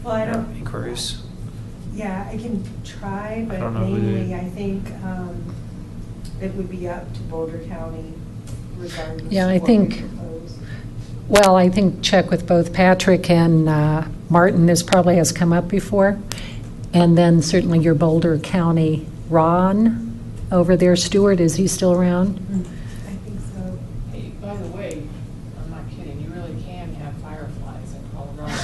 Well, I don't, Inquiries. yeah, I can try, but I don't know who mainly they- I think it would be up to Boulder County regardless Yeah, I of what we think- propose. Well, I think check with both Patrick and Martin. This probably has come up before. And then certainly your Boulder County Ron over there, Stewart, is he still around? I think so. Hey, by the way, I'm not kidding, you really can have fireflies in Colorado.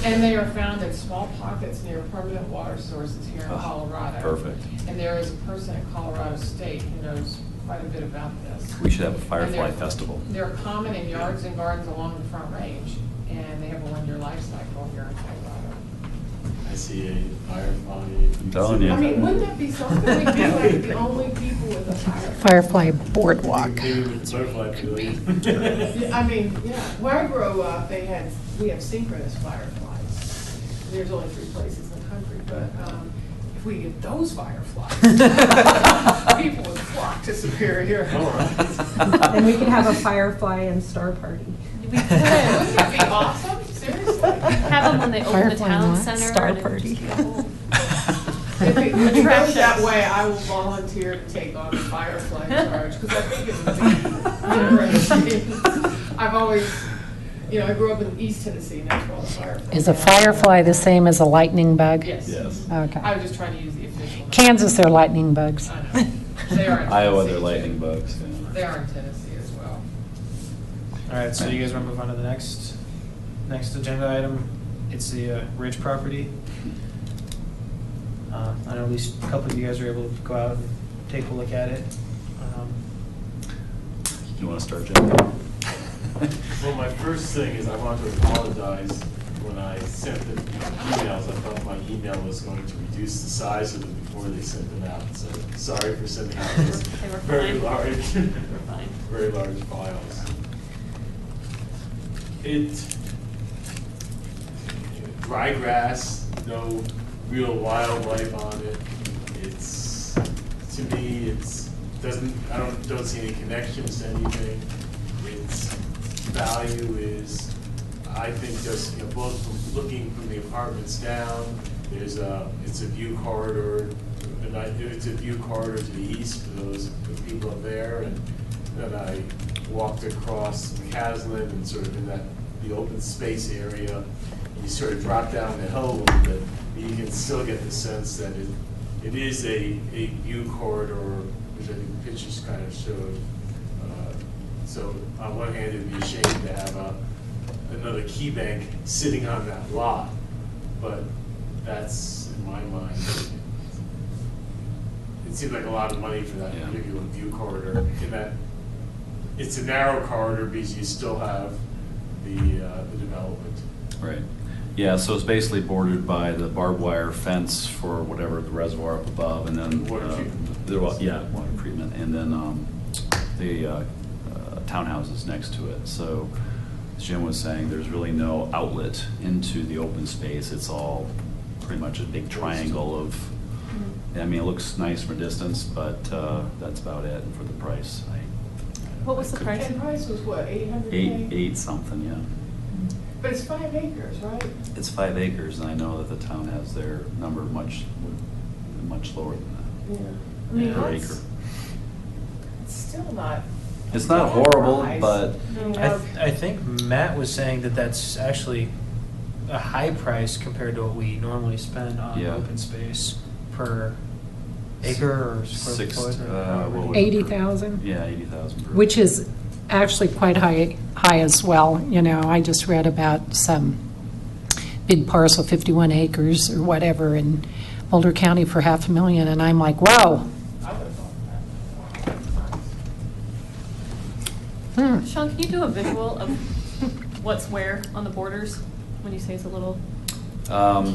And they are found in small pockets near permanent water sources here in Oh, Colorado. perfect. And there is a person at Colorado State who knows quite a bit about this. We should have a And firefly they're- festival. They're common in yards and gardens along the Front Range, and they have a one-year life cycle here in Colorado. I see a firefly. I'm telling you. I mean, wouldn't that be something? We'd be like the only people with a firefly. Firefly Boardwalk. Maybe with butterfly pavilion. Yeah, I mean, yeah, where I grew up, we have synchronous fireflies. There's only 3 places in the country, but if we get those fireflies, people would flock to Superior. All right. And we could have a firefly and star party. We could Wouldn't that be awesome? Seriously. have them when they open the Firefly town what? center. Star and it would party. just be a whole- If it goes that way, I will volunteer to take on the firefly charge, because I think it would be interesting. I've always, I grew up in East Tennessee, and that's where all the fireflies. Is a firefly the same as a lightning bug? Yes. Yes. Okay. I was just trying to use the official. Kansas, they're lightning bugs. I know. They are in Iowa, Tennessee, they're too. lightning bugs. yeah. They are in Tennessee as well. All right, so you guys want to move on to the next agenda item? It's the Ridge property. I know at least a couple of you guys were able to go out and take a look at it. You want to start, Jim? Well, my first thing is I want to apologize. When I sent the emails, I thought my email was going to reduce the size of them before they sent them out. So sorry for sending out those They were very fine. large, They were fine. very large files. Dry grass, no real wildlife on it. It's, to me, I don't see any connections to anything. Its value is, I think, just, both from looking from the apartments down, it's a view corridor, and it's a view corridor to the east for those people up there, and then I walked across McCaslin and sort of in the open space area, and you sort of drop down the hill a little bit, but you can still get the sense that it is a view corridor, which I think the pictures kind of showed. So on one hand, it'd be a shame to have another key bank sitting on that lot, but that's, in my mind, it seems like a lot of money for that particular view corridor. In that, it's a narrow corridor because you still have the development. Right. Yeah, so it's basically bordered by the barbed wire fence for whatever the reservoir up above, and then Water treatment. water treatment, and then the townhouses next to it. So as Jim was saying, there's really no outlet into the open space. It's all pretty much a big triangle of. I mean, it looks nice from a distance, but that's about it for the price. What was the price? And price was what, 800? Eight something, yeah. But it's 5 acres, right? It's 5 acres, and I know that the town has their number much lower than that. Yeah. I mean, Per it's acre. still not. It's not bad horrible, price. but I think Matt was saying that that's actually a high price compared to what we normally spend on Yeah. open space per acre or square foot. what was it? 80,000? Yeah, 80,000 per. Which is actually quite high as well. I just read about some big parcel, 51 acres or whatever, in Boulder County for $500,000, and I'm like, whoa. I would have thought that. Sean, can you do a visual of what's where on the borders when you say it's a little?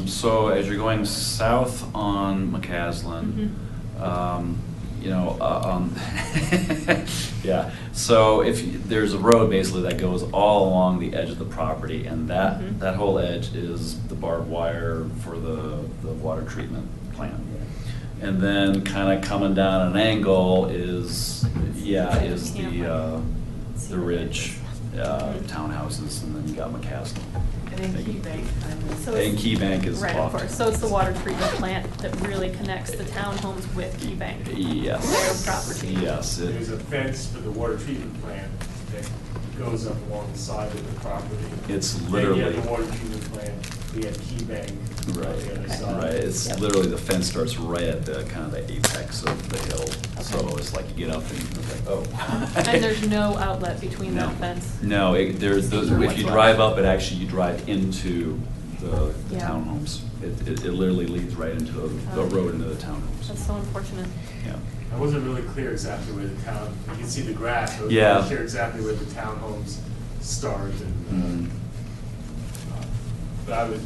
So as you're going south on McCaslin, yeah. So there's a road basically that goes all along the edge of the property, and that whole edge is the barbed wire for the water treatment plant. And then kind of coming down an angle is the ridge townhouses, and then you got McCaslin. And then Key Bank kind of. So And it's- Key Bank is Right, of off. course. So it's the water treatment plant that really connects the townhomes with Key Bank. Yes. Their property. Yes. There's a fence for the water treatment plant that goes up along the side of the property. It's Then literally. you have the water treatment plant, we have Key Bank on the other side. Right, it's Yep. literally, the fence starts right at the kind of the apex of the hill. So it's like you get up and it's like, oh. And there's no outlet between No. that fence. No, there's those, if you drive up, you drive into the Yeah. townhomes. It literally leads right into the road into the townhomes. That's so unfortunate. Yeah. I wasn't really clear exactly where the town, you can see the grass, I wasn't Yeah. really sure exactly where the townhomes start and, but I was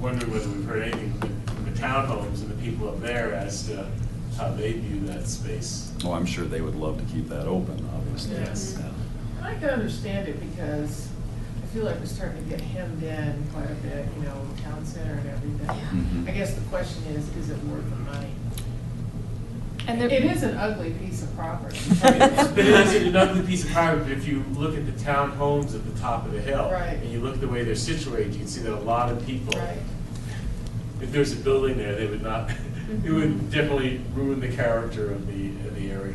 wondering whether we've heard anything from the townhomes and the people up there as to how they view that space. Well, I'm sure they would love to keep that open, obviously. Yes. Yeah. I can understand it because I feel like we're starting to get hemmed in quite a bit, town center and everything. Mhm. I guess the question is it worth the money? And It there, is an ugly piece of property. But it is another piece of property, but if you look at the townhomes at the top of the hill. Right. And you look at the way they're situated, you can see that a lot of people. Right. If there's a building there, they would not, it would definitely ruin the character of the area.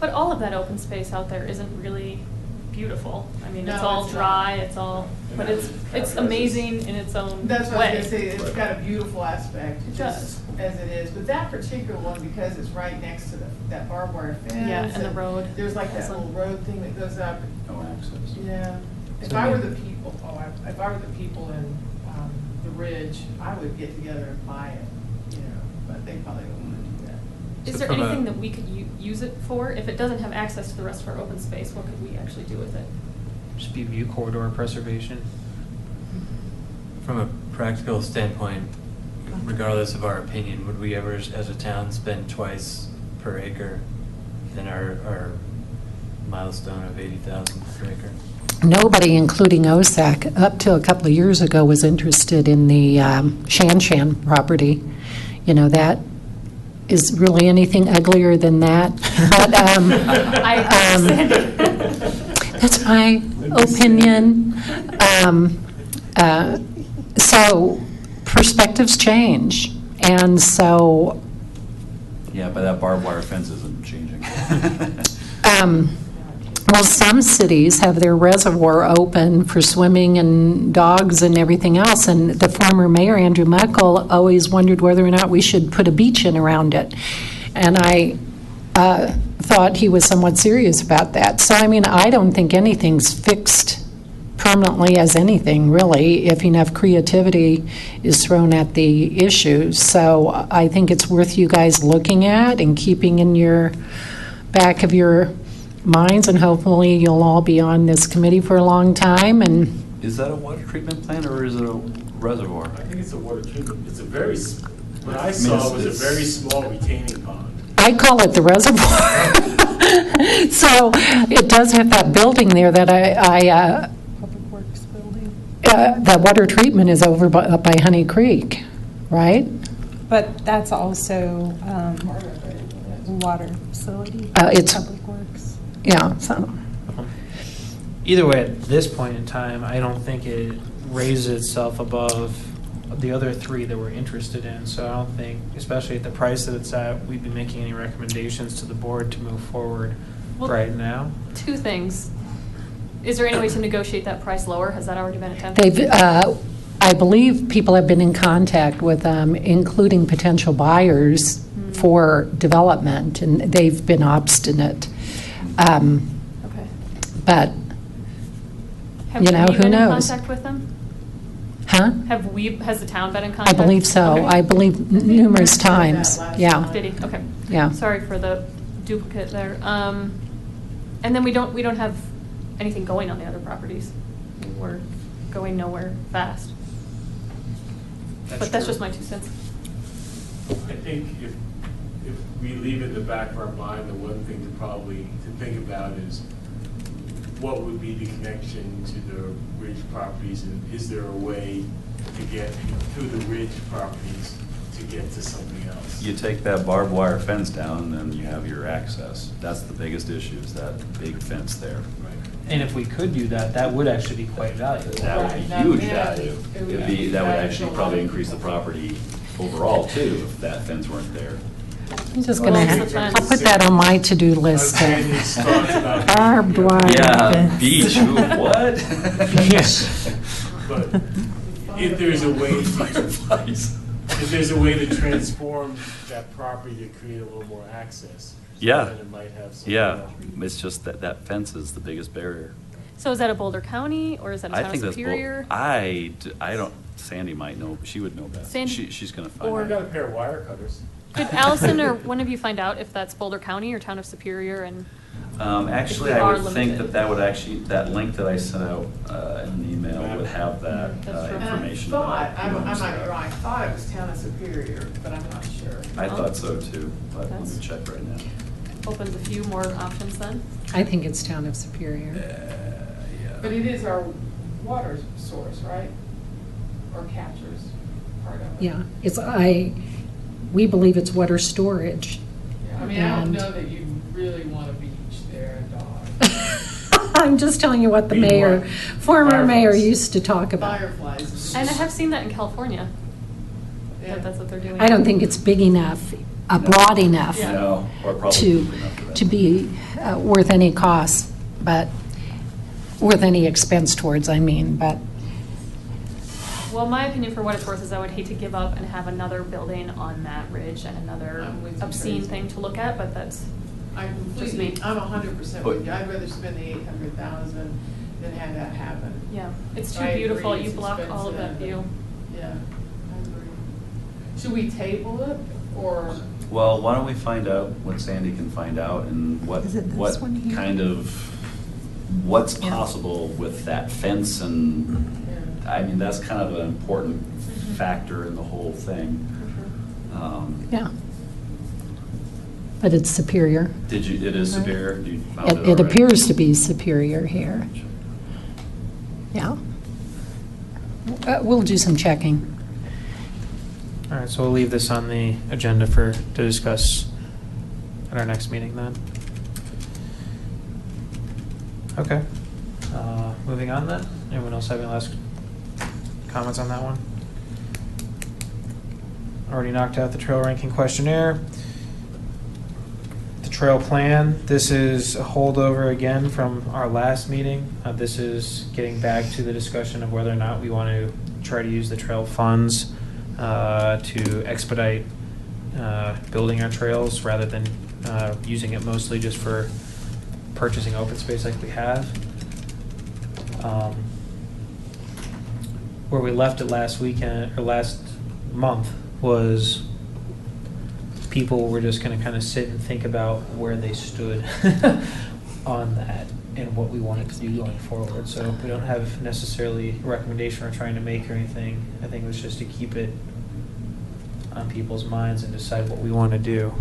but all of that open space out there isn't really beautiful. I mean, it's No, all it's dry, not. it's all, And but that it's was- amazing in its own way. That's what I was gonna say, it's got a beautiful aspect, It just as it is. But that particular one, because it's right next to that barbed wire fence. Yeah, and the road. There's like that Also. little road thing that goes up. No access. Yeah. If So I were maybe- the people, if I were the people in the Ridge, I would get together and buy it. Is So there from a- anything that we could use it for? If it doesn't have access to the rest of our open space, what could we actually do with it? Just be view corridor preservation. From a practical standpoint, regardless of our opinion, would we ever, as a town, spend twice per acre than our milestone of 80,000 per acre? Nobody, including OSAC, up till a couple of years ago, was interested in the Shan Shan property. You know, that is really anything uglier than that. But, that's my opinion. So perspectives change, and so Yeah, but that barbed wire fence isn't changing. well, some cities have their reservoir open for swimming and dogs and everything else, and the former mayor, Andrew Muckle, always wondered whether or not we should put a beach in around it. And I thought he was somewhat serious about that. So, I mean, I don't think anything's fixed permanently as anything, really, if enough creativity is thrown at the issue. So I think it's worth you guys looking at and keeping in your back of your minds, and hopefully you'll all be on this committee for a long time. And Is that a water treatment plant or is it a reservoir? I think it's a water treatment. It's a very, what I saw was a very small retaining pond. I call it the reservoir. So it does have that building there that Public Works building. the water treatment is over up by Honey Creek, right? But that's also water facility. It's- Public Works. Yeah, so, Either way, at this point in time, I don't think it raises itself above the other three that we're interested in. So I don't think, especially at the price that it's at, we'd be making any recommendations to the board to move forward Well- right now. Two things. Is there any way to negotiate that price lower? Has that already been attempted? they've, I believe people have been in contact with them, including potential buyers for development, and they've been obstinate. Okay. But, Have you know, we who been in knows? contact with them? huh? Has the town been in I contact? believe so. Okay. I believe numerous Matt said that times. last Yeah, time. Did he? Okay. yeah. Sorry for the duplicate there. And then we don't have anything going on the other properties. We're going nowhere fast. But that's true. just my 2 cents. I think if we leave it in the back of our mind, the one thing to think about is what would be the connection to the Ridge properties, and is there a way to get through the Ridge properties to get to something else? You take that barbed wire fence down, and then you have your access. That's the biggest issue, is that big fence there. Right. And if we could do that, that would actually be quite valuable. That would Right, be that- huge yeah, value. it would It'd be, be that would valuable. actually probably increase the property overall too, if that fence weren't there. I'm just Well, going that's to, the I'll fence. put that on my to-do list. Danny's thoughts about Barbed wire. Yeah, beach, ooh, what? Yes. But if there's a way, Butterflies. if there's a way to transform that property to create a little more access, Yeah. then it might have some. Yeah, it's just that that fence is the biggest barrier. So is that a Boulder County or is that a I town think of that's, Superior? I don't, Sandy might know, she would know best. Sandy- She's gonna Or find got out. a pair of wire cutters. Could Allison or one of you find out if that's Boulder County or town of Superior? And Actually, If we I are would think limited. that would actually, that link that I sent out in an email would have that That's true. And I information. thought, about I'm who owns not that. wrong, I thought it was Town of Superior, but I'm not sure. I thought so too, but let me That's- check right now. opens a few more options then. I think it's town of Superior. But it is our water source, right? Or captures part of it. Yeah, we believe it's water storage. Yeah, I mean, I don't And- know that you really want a beach there and dogs. I'm just telling you what the Be mayor, more former mayor fireflies. used to talk about. Fireflies. And I have seen that in California, Yeah. that that's what they're doing. I don't think it's big enough, broad enough Yeah. No, or probably to, enough for that. to be worth any cost, but, worth any expense towards, I mean, but, Well, my opinion for what it's worth is I would hate to give up and have another building on that ridge and another I'm with you, obscene Tracy. thing to look at, but that's, I'm Just completely, me. I'm 100% with you. I'd rather spend the 800,000 than have that happen. yeah, it's too I agree, beautiful. it's You block all of that expensive. view. Yeah, I agree. Should we table it or Well, why don't we find out what Sandy can find out and what, Is it this what one here? kind of, what's Yeah. possible with that fence and, I mean, that's kind of an important factor in the whole thing. Yeah. But it's superior. Did you, it is Superior? You found It already? appears to be superior here. Yeah. We'll do some checking. All right, so we'll leave this on the agenda to discuss at our next meeting then. Okay. Moving on then. Anyone else have any last comments on that one? Already knocked out the trail ranking questionnaire. The trail plan, this is a holdover again from our last meeting. This is getting back to the discussion of whether or not we want to try to use the trail funds to expedite building our trails rather than using it mostly just for purchasing open space like we have. Where we left it last weekend or last month was people were just going to kind of sit and think about where they stood on that and what we wanted to do going forward. So we don't have necessarily a recommendation we're trying to make or anything. I think it was just to keep it on people's minds and decide what we want to do.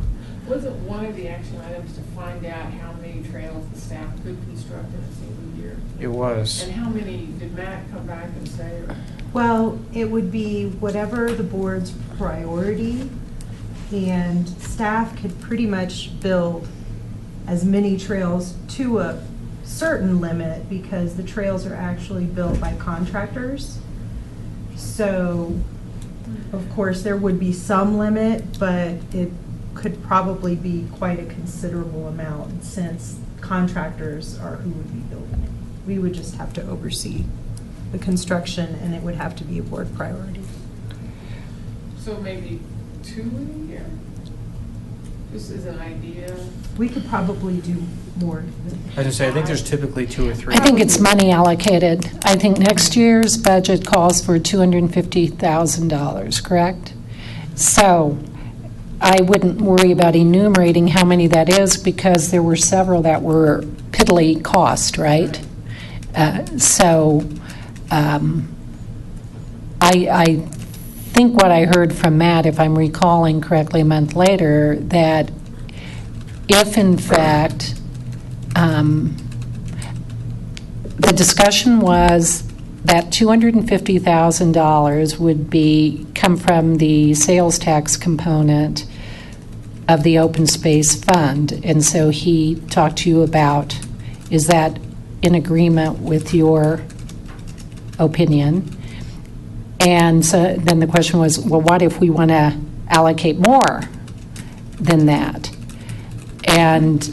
Wasn't one of the action items to find out how many trails the staff could construct in a single year? It was. And how many, did Matt come back and say? Well, it would be whatever the board's priority, and staff could pretty much build as many trails to a certain limit because the trails are actually built by contractors. So, of course, there would be some limit, but it could probably be quite a considerable amount since contractors are who would be building it. We would just have to oversee the construction, and it would have to be a board priority. So maybe 2 in a year? Just as an idea? We could probably do more. I was going to say, I think there's typically 2 or 3. I think it's money allocated. I think next year's budget calls for $250,000, correct? So I wouldn't worry about enumerating how many that is because there were several that were piddly cost, right? I think what I heard from Matt, if I'm recalling correctly a month later, that if in fact the discussion was that $250,000 would come from the sales tax component of the open space fund. And so he talked to you about, is that in agreement with your opinion? And so then the question was, well, what if we want to allocate more than that? And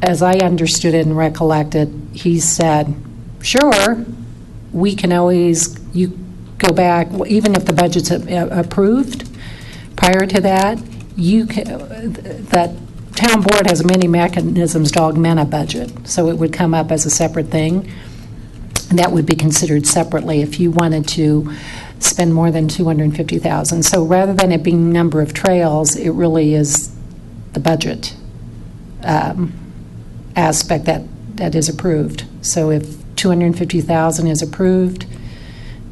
as I understood it and recollected, he said, sure, we can always, you go back, even if the budget's approved prior to that, that town board has many mechanisms to augment a budget. So it would come up as a separate thing. And that would be considered separately if you wanted to spend more than $250,000. So rather than it being number of trails, it really is the budget aspect that is approved. So if $250,000 is approved,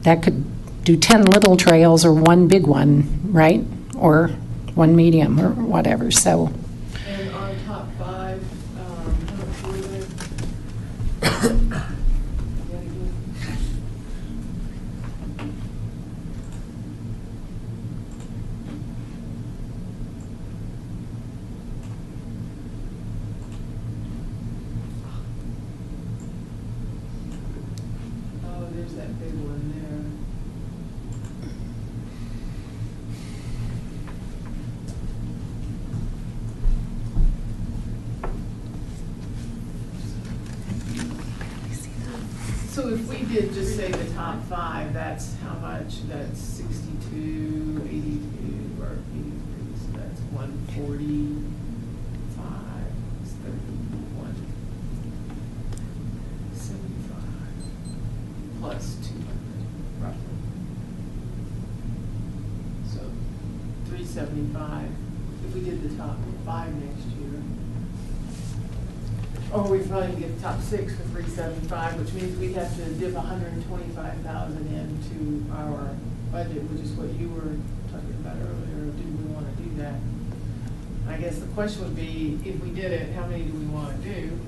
that could do 10 little trails or one big one, right? Or one medium or whatever. So. And on top 5, how much were they? Oh, there's that big one there. So if we did just say the top 5, that's how much? That's 62, 82, or 83, so that's 145, it's 31, 75, plus 200, roughly. So 375 if we did the top 5 next year. Or we probably get the top 6 for 375, which means we'd have to dip 125,000 into our budget, which is what you were talking about earlier. Do we want to do that? I guess the question would be, if we did it, how many do we want to do?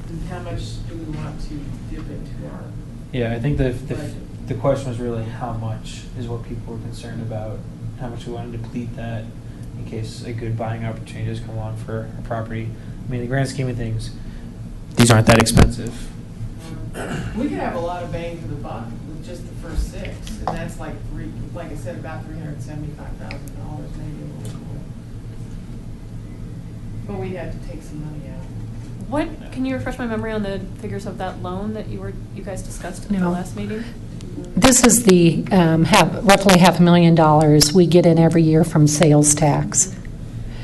And how much do we want to dip into our Yeah, I think budget? the question was really how much is what people were concerned about, how much we wanted to deplete that in case a good buying opportunity does come along for a property. I mean, in the grand scheme of things, these aren't that expensive. We could have a lot of bang for the buck with just the first 6, and that's like I said, about $375,000, maybe a little more. But we'd have to take some money out. What, can you refresh my memory on the figures of that loan that you guys discussed at the No. last meeting? This is the roughly $500,000 we get in every year from sales tax.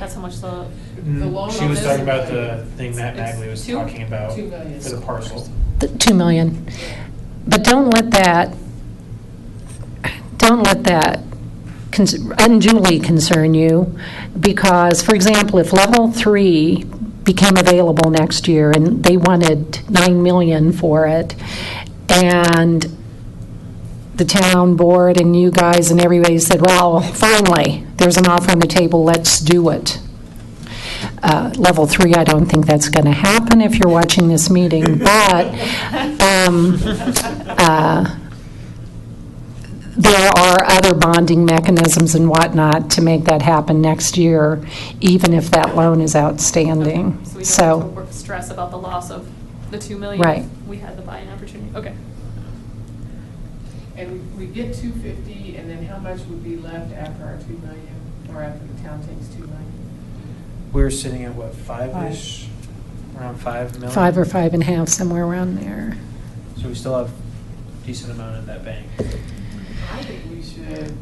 That's how much the, loan She on was this talking is about like- the thing Matt It's Magley was 2? talking about 2 million. for the parcel. The $2 million. But don't let that unduly concern you, because, for example, if Level 3 became available next year and they wanted $9 million for it, and the town board and you guys and everybody said, well, finally, there's an offer on the table, let's do it. Level 3, I don't think that's going to happen if you're watching this meeting, but there are other bonding mechanisms and whatnot to make that happen next year, even if that loan is outstanding. so we don't So, have to stress about the loss of the 2 million. Right. We had the buying opportunity, okay. And we get 250, and then how much would be left after our 2 million, or after the town takes 2 million? We were sitting at what, 5-ish? Around 5 million? 5 or 5.5, somewhere around there. So we still have a decent amount in that bank. I think we should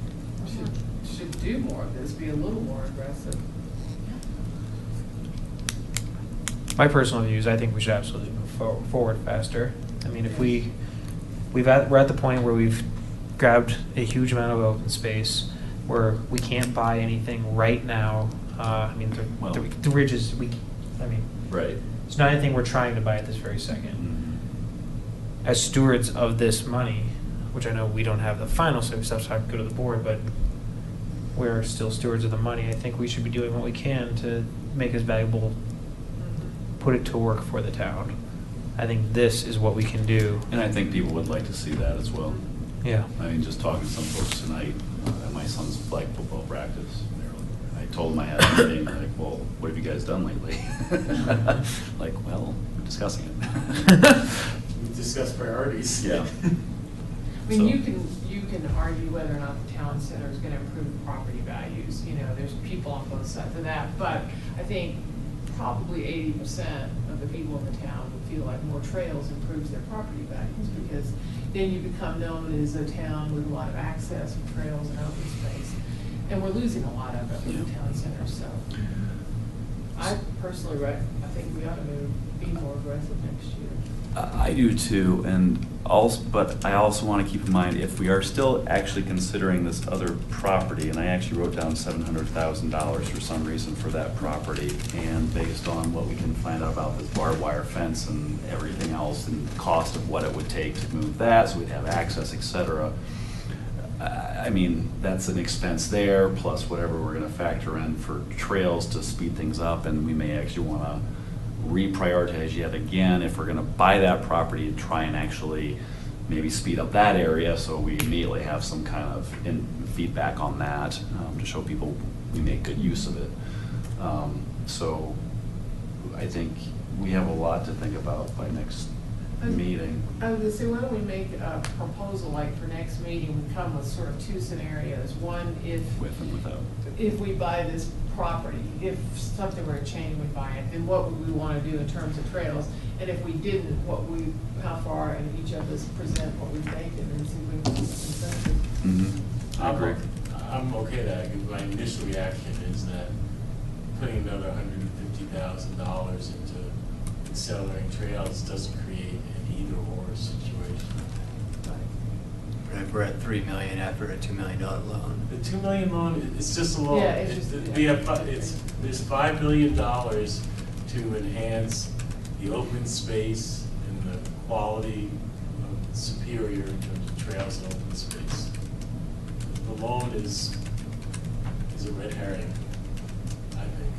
do more of this, be a little more aggressive. My personal view is I think we should absolutely move forward faster. I mean, if we're at the point where we've grabbed a huge amount of open space, where we can't buy anything right now. I mean, the ridges, Right. it's not anything we're trying to buy at this very second. As stewards of this money, which I know we don't have the final say, so I have to go to the board, but we're still stewards of the money. I think we should be doing what we can to make us valuable, put it to work for the town. I think this is what we can do. And I think people would like to see that as well. Yeah. I mean, just talking to some folks tonight at my son's flag football practice, I told them I had a meeting, like, well, what have you guys done lately? Like, well, we're discussing it. We discuss priorities. Yeah. I mean, So- you can argue whether or not the town center is going to improve property values. You know, there's people on both sides of that, but I think probably 80% of the people in the town would feel like more trails improves their property values, because then you become known as a town with a lot of access and trails and open space. And we're losing a lot of it in the town center, so I personally, I think we ought to be more aggressive next year. I do too, but I also want to keep in mind, if we are still actually considering this other property, and I actually wrote down $700,000 for some reason for that property, and based on what we can find out about this barbed wire fence and everything else, and the cost of what it would take to move that, so we'd have access, et cetera. I mean, that's an expense there, plus whatever we're going to factor in for trails to speed things up, and we may actually want to reprioritize yet again if we're going to buy that property and try and actually maybe speed up that area, so we immediately have some kind of feedback on that to show people we make good use of it. So I think we have a lot to think about by next meeting. I was gonna say, why don't we make a proposal, like for next meeting, we come with sort of 2 scenarios. One, With and without. if we buy this property, if something were to change, we buy it, then what would we want to do in terms of trails? And if we didn't, how far, and each of us present what we think, and then see if we can get consensus. I agree. I'm okay with that, because my initial reaction is that putting another $150,000 into accelerating trails doesn't create an either-or situation. if we're at 3 million after a $2 million loan. The $2 million loan, it's just a loan. Yeah, it's just- We have, there's $5 million to enhance the open space and the quality of Superior in terms of trails and open space. The loan is a red herring, I think.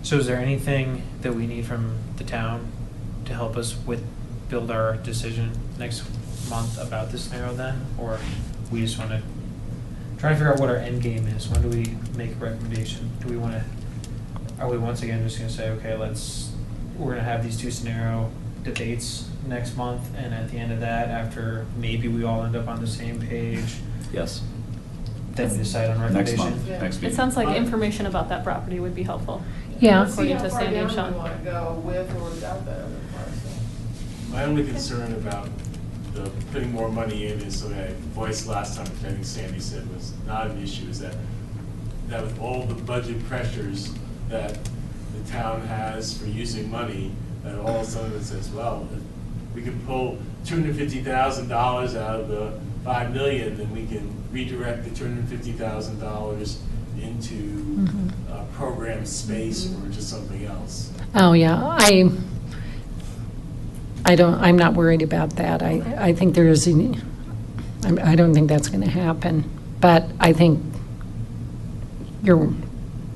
So is there anything that we need from the town to help us build our decision next month about this scenario then? Or we just want to try to figure out what our end game is? When do we make a recommendation? Are we once again just going to say, okay, we're going to have these two scenario debates next month, and at the end of that, after maybe we all end up on the same page, Yes, then we decide on next recommendation? month, Yeah. next It meeting. sounds like information about that property would be helpful. Yeah. See According how to far Sandy and down Sean. we want to go with or without that other parcel. My only concern about the putting more money in is, what I voiced last time, which I think Sandy said was not an issue, is that with all the budget pressures that the town has for using money, that all of a sudden it says, well, if we can pull $250,000 out of the $5 million, then we can redirect the $250,000 into program space or just something else. Oh, yeah, I'm not worried about that. I think I don't think that's going to happen. But I think you're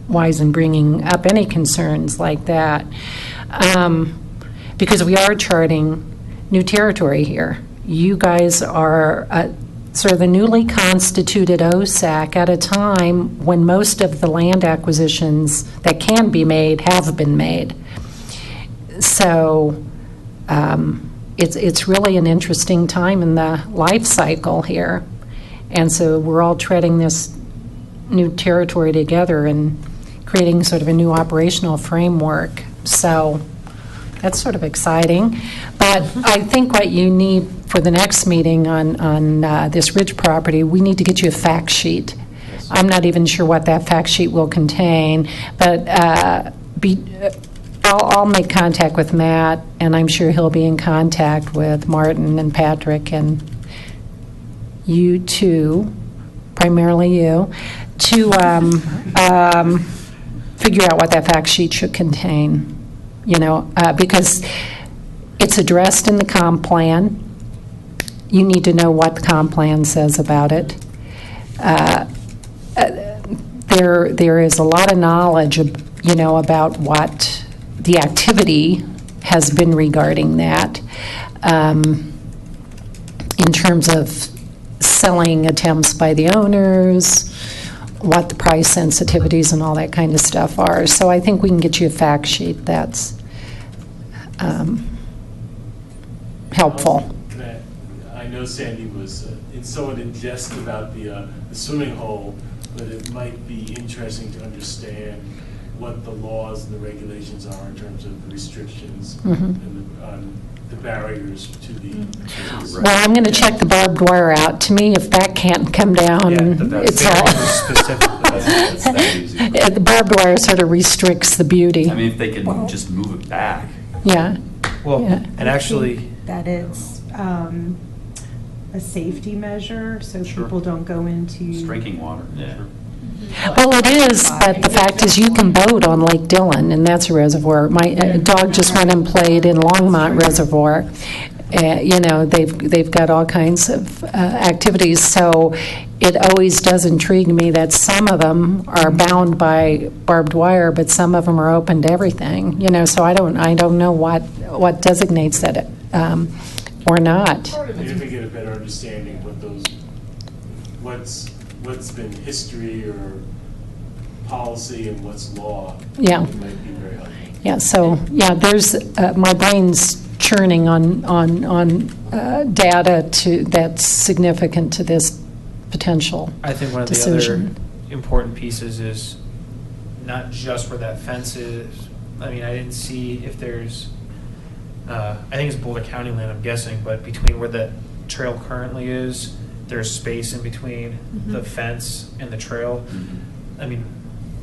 wise in bringing up any concerns like that. Because we are charting new territory here. You guys are sort of the newly constituted OSAC at a time when most of the land acquisitions that can be made have been made. So it's really an interesting time in the life cycle here. And so we're all treading this new territory together and creating sort of a new operational framework. So that's sort of exciting. But I think what you need for the next meeting on this Ridge property, we need to get you a fact sheet. I'm not even sure what that fact sheet will contain, but I'll make contact with Matt, and I'm sure he'll be in contact with Martin and Patrick and you two, primarily you, to figure out what that fact sheet should contain. Because it's addressed in the comp plan. You need to know what the comp plan says about it. There is a lot of knowledge, about what the activity has been regarding that, in terms of selling attempts by the owners, what the price sensitivities and all that kind of stuff are. So I think we can get you a fact sheet that's helpful. I know Sandy was somewhat in jest about the swimming hole, but it might be interesting to understand what the laws and the regulations are in terms of the restrictions and the barriers to the. Well, I'm going to check the barbed wire out. To me, if that can't come down, it's all. That's that easy. The barbed wire sort of restricts the beauty. I mean, if they can just move it back. Yeah. Well, Yeah. and actually, That it's a safety measure, so Sure. people don't go into. It's drinking water. Yeah. Sure. Well, it is, but the fact is you can boat on Lake Dillon, and that's a reservoir. My dog just went and played in Longmont Reservoir. They've got all kinds of activities, so it always does intrigue me that some of them are bound by barbed wire, but some of them are open to everything. So I don't know what designates that or not. Part of Maybe it's we get a better understanding what's been history or policy and what's law. Yeah. It might be very helpful. Yeah, so, there's, my brain's churning on data that's significant to this potential I think one of the decision. other important pieces is not just where that fence is. I mean, I didn't see if there's, I think it's Boulder County land, I'm guessing, but between where the trail currently is, there's space in between the fence and the trail. I mean,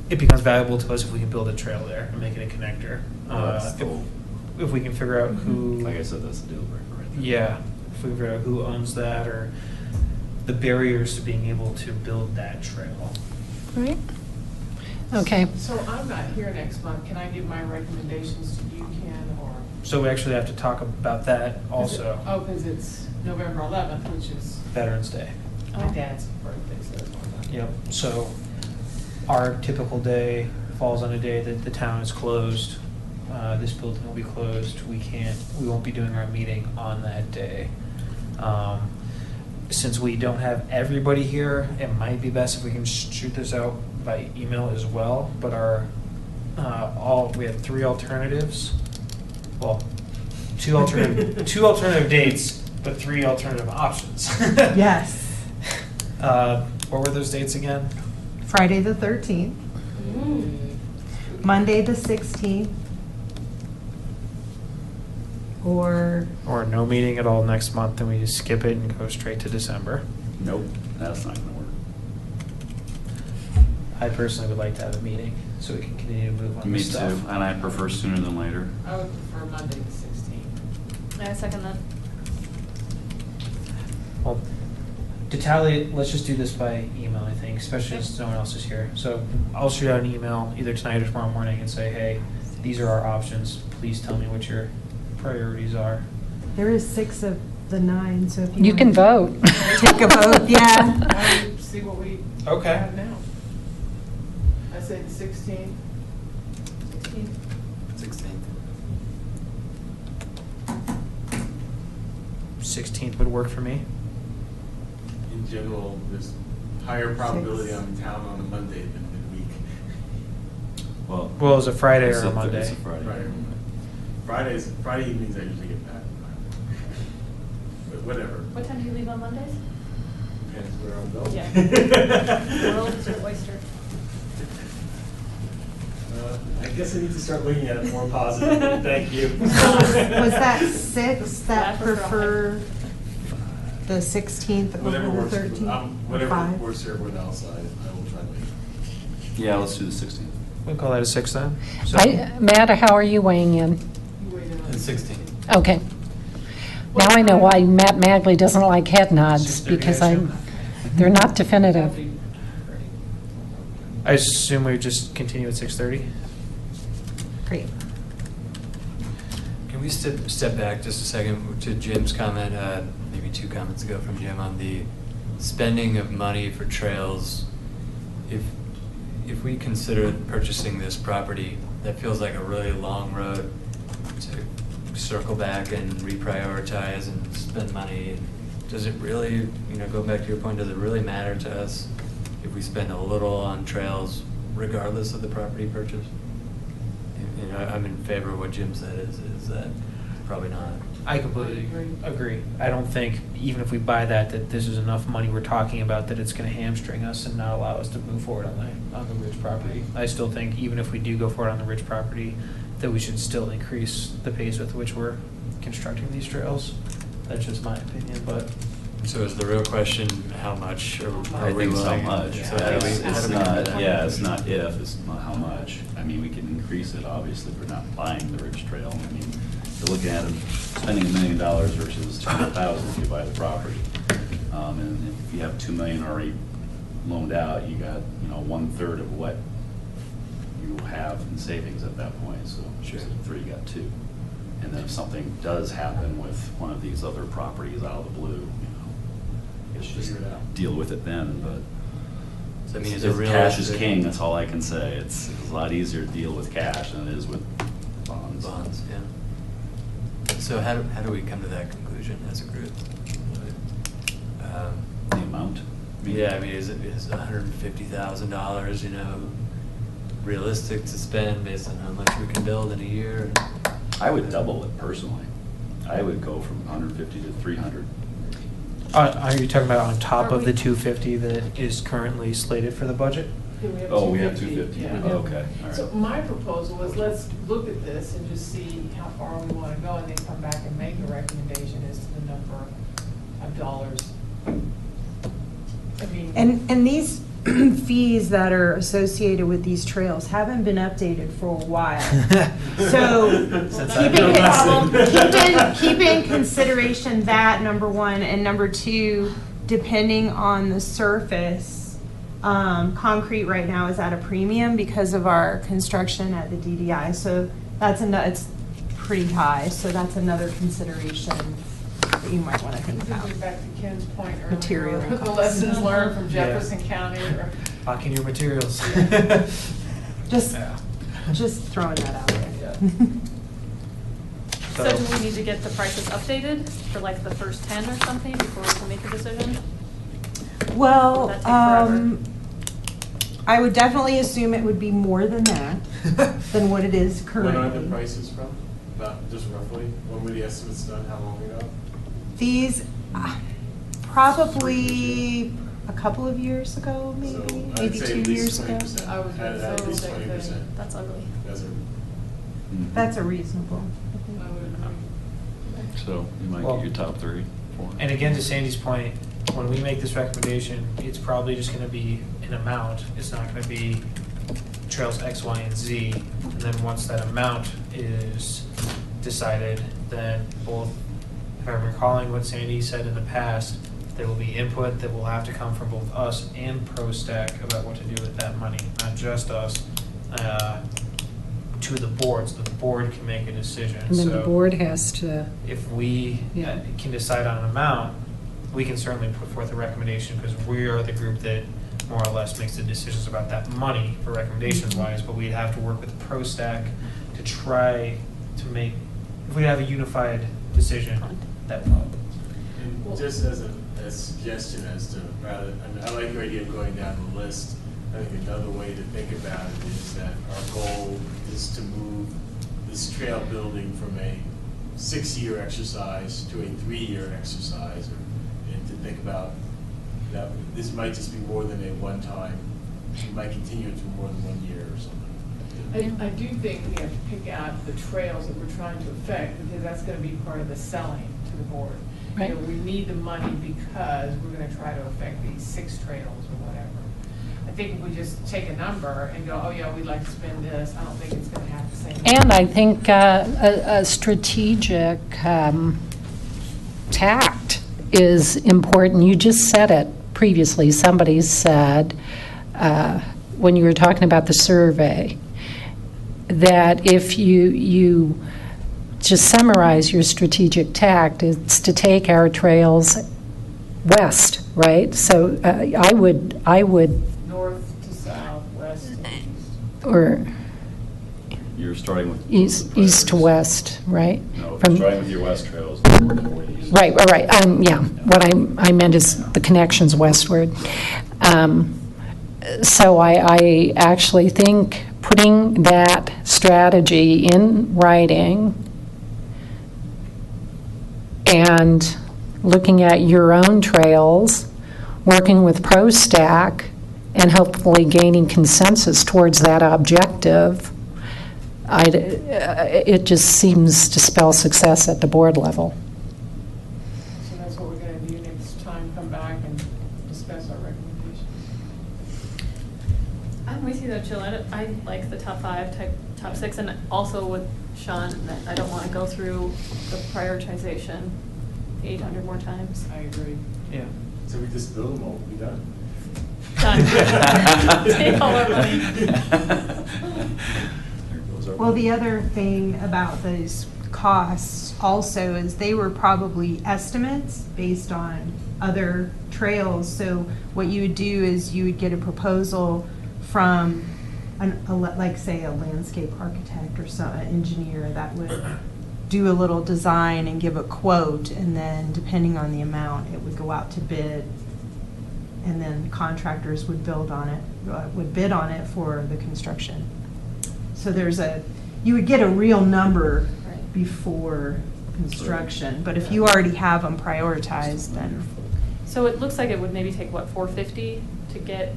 it becomes valuable to us if we can build a trail there and make it a connector. Well, that's the if we can figure out who. Like I said, that's a deal breaker right there. Yeah, if we figure out who owns that or the barriers to being able to build that trail. Right? Okay. So I'm not here next month. Can I give my recommendations to you, Ken, or? So we actually have to talk about that also. Oh, because it's November 11th, which is Veterans Day. my dad's birthday, so that's one. Yep, so our typical day falls on a day that the town is closed. This building will be closed. We won't be doing our meeting on that day. Since we don't have everybody here, it might be best if we can shoot this out by email as well, but we have 3 alternatives. Well, two alternative dates, but 3 alternative options. Yes. What were those dates again? Friday the 13th, Monday the 16th, or Or no meeting at all next month, and we just skip it and go straight to December. Nope, that's not gonna work. I personally would like to have a meeting so we can continue to move on Me this too, stuff. and I prefer sooner than later. I would prefer Monday the 16th. I second that. Well, to tally, let's just do this by email, I think, especially since no one else is here. So I'll shoot out an email either tonight or tomorrow morning and say, hey, these are our options. Please tell me what your priorities are. there is 6 of the 9, so if you. You can vote. Take a vote, yeah. I would see what we Okay. have now. I say the 16th. 16th. 16th would work for me. In general, there's higher probability I'm in town on a Monday than midweek. Well, is it Friday It's or a a- Monday? it's a Friday. Friday evenings I usually get back. But whatever, What time do you leave on Mondays? depends where I'm going. Yeah. World is your oyster. I guess I need to start looking at it more positively, thank you. Was that 6 that I prefer prefer the 16th Whatever over works, the 13th? Or whatever 5? works for everyone else, I will try to make it. Yeah, let's do the 16th. We'll call that a 6 then. So- Matt, how are you weighing in? You wait on And 16th. Okay. Now I know why Matt Magley doesn't like head nods, 6:30, because I assume. they're not definitive. I assume we would just continue at 6:30? Great. Can we step back just a second to Jim's comment, maybe 2 comments ago from Jim on the spending of money for trails? If we consider purchasing this property, that feels like a really long road to circle back and reprioritize and spend money. Does it really, go back to your point, does it really matter to us if we spend a little on trails regardless of the property purchase? I'm in favor of what Jim said, is that probably not. I completely agree. I don't think, even if we buy that this is enough money we're talking about, that it's gonna hamstring us and not allow us to move forward on the Ridge property. I still think, even if we do go forward on the Ridge property, that we should still increase the pace with which we're constructing these trails. That's just my opinion, but So is the real question, how much are I we think it's how willing? much. So how do we- how It's do we come to not, that yeah, it's not conclusion? if, it's not how much. I mean, we can increase it, obviously, if we're not buying the Ridge Trail. I mean, you're looking at spending $1 million versus $200,000 if you buy the property. And if you have $2 million already loaned out, you got, 1/3 of what you have in savings at that point, so. Sure. Instead of 3, you got 2. And then if something does happen with one of these other properties out of the blue, I guess you just Figure it out. deal with it then, but. So, I mean, is Cash it is realistic? king, that's all I can say. It's a lot easier to deal with cash than it is with bonds. Bonds, yeah. So how do we come to that conclusion as a group? The amount? Yeah, I mean, is $150,000, realistic to spend based on how much we can build in a year? I would double it personally. I would go from 150 to 300. are you talking about on top of the 250 that is currently slated for the budget? Oh, we have 250. Yeah. Oh, okay, all So right. my proposal is let's look at this and just see how far we want to go and then come back and make a recommendation as to the number of dollars. I mean. And these fees that are associated with these trails haven't been updated for a while. So Since keep I've been keep in consideration that, number one, and number two, depending on the surface, concrete right now is at a premium because of our construction at the DDI. So that's it's pretty high. So that's another consideration that you might want to think about. Back to Ken's point earlier. Material The costs. lessons learned from Yeah. Jefferson County. Lock in your materials. Just Yeah. just throwing that out there. Yeah. So do we need to get the prices updated for like the first 10 or something before we can make a decision? Well, Would that take forever? I would definitely assume it would be more than that, than what it is currently. When are the prices from? About, just roughly, when were the estimates done, how long ago? These, probably a couple of years ago, maybe, So I'd maybe say 2 at years least ago. 20%. I was gonna At say least the same 20%. thing. That's ugly. That's a, That's a reasonable. I would agree. So you might Well, get your top 3, 4. And again, to Sandy's point, when we make this recommendation, it's probably just gonna be an amount. It's not gonna be trails X, Y, and Z. And then once that amount is decided, then both, if I'm recalling what Sandy said in the past, there will be input that will have to come from both us and ProStack about what to do with that money, not just us, to the board, so the board can make a decision. And then the So board has to, if we Yeah. can decide on an amount, we can certainly put forth a recommendation, because we are the group that more or less makes the decisions about that money for recommendations wise, but we'd have to work with ProStack to try to make, if we have a unified decision, that will help. and just as a suggestion as to, rather, I mean, I like your idea of going down the list. I think another way to think about it is that our goal is to move this trail building from a 6-year exercise to a 3-year exercise, and to think about that this might just be more than a one-time, it might continue to more than 1 year or something. I do think we have to pick out the trails that we're trying to affect, because that's gonna be part of the selling to the board. Right. You know, we need the money because we're gonna try to affect these 6 trails or whatever. I think if we just take a number and go, oh yeah, we'd like to spend this, I don't think it's gonna have the same. and I think a strategic tact is important. You just said it previously. Somebody said, when you were talking about the survey, that if you just summarize your strategic tact, it's to take our trails west, right? So I would, North to south, west to east. or You're starting with. east to west, right? No, From- starting with your west trails. working your way east. Right, yeah. What I meant is the connections westward. So I actually think putting that strategy in writing and looking at your own trails, working with ProStack, and hopefully gaining consensus towards that objective, it just seems to spell success at the board level. So that's what we're gonna do next time, come back and discuss our recommendations. I'm with you though, Jill. I like the top 5, top 6, and also with Sean, that I don't want to go through the prioritization 800 more times. I agree. Yeah. So we just build them all, we done. Done. Take all our money. There goes our Well, money. the other thing about those costs also is they were probably estimates based on other trails. So what you would do is you would get a proposal from like say a landscape architect or an engineer that would do a little design and give a quote, and then depending on the amount, it would go out to bid, and then contractors would bid on it for the construction. So you would get a real number Right. before construction, but if you already have them prioritized, then. So it looks like it would maybe take, what, $450 to get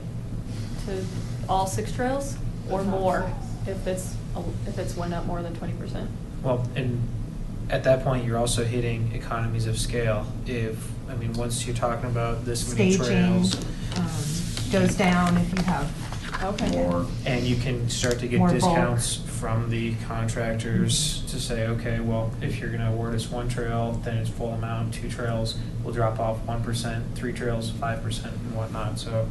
to all 6 trails, or more, if it's went up more than 20%? Well, and at that point, you're also hitting economies of scale. Once you're talking about this many Staging, trails, goes down if you have More, And you can start to get More bulk. discounts from the contractors to say, okay, well, if you're gonna award us one trail, then it's full amount, 2 trails, we'll drop off 1%, 3 trails, 5% and whatnot, so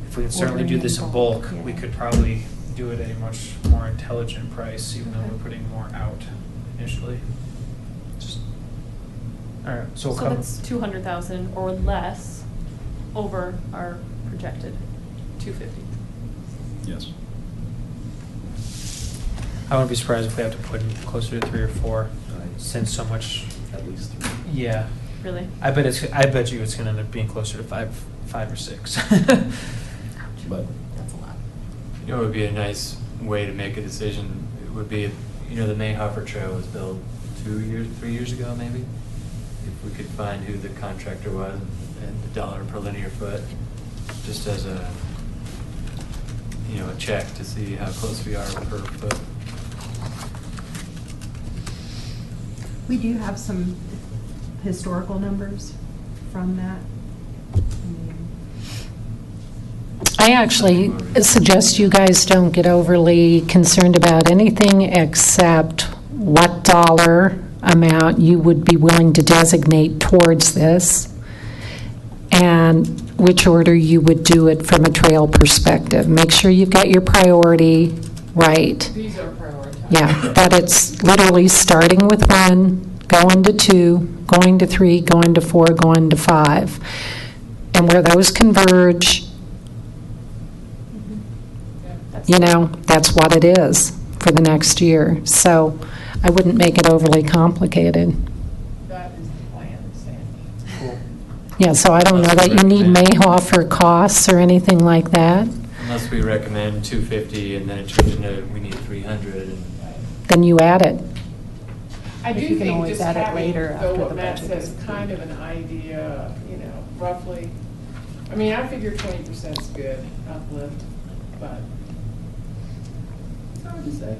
if we can certainly do Ordering this in in bulk, bulk, we yeah. could probably do it at a much more intelligent price, even though we're putting more out initially. Just, all right, so we'll So come. that's 200,000 or less over our projected 250. yes. I wouldn't be surprised if we have to put in closer to 3 or 4, since so much, At least 3. yeah. Really? I bet you it's gonna end up being closer to 5 or 6. But That's a lot. You know, it would be a nice way to make a decision. It would be, you know, the Mayhoffer Trail was built 3 years ago, maybe. If we could find who the contractor was and the dollar per linear foot, just as a, you know, a check to see how close we are per foot. We do have some historical numbers from that. I actually suggest you guys don't get overly concerned about anything except what dollar amount you would be willing to designate towards this and which order you would do it from a trail perspective. Make sure you've got your priority right. These are prioritized. Yeah, that it's literally starting with 1, going to 2, going to 3, going to 4, going to 5. And where those converge, you know, that's what it is for the next year. So I wouldn't make it overly complicated. That is the plan, Sandy. Cool. Yeah, so I don't know that you need Mayhoffer costs or anything like that. Unless we recommend 250 and then it turns into we need 300. And Then you add it. I But do you can think always just add it having, later though, after what the Matt budget says, is kind of an idea, you know, roughly. I mean, I figure 20% is good uplift, but it's hard to say.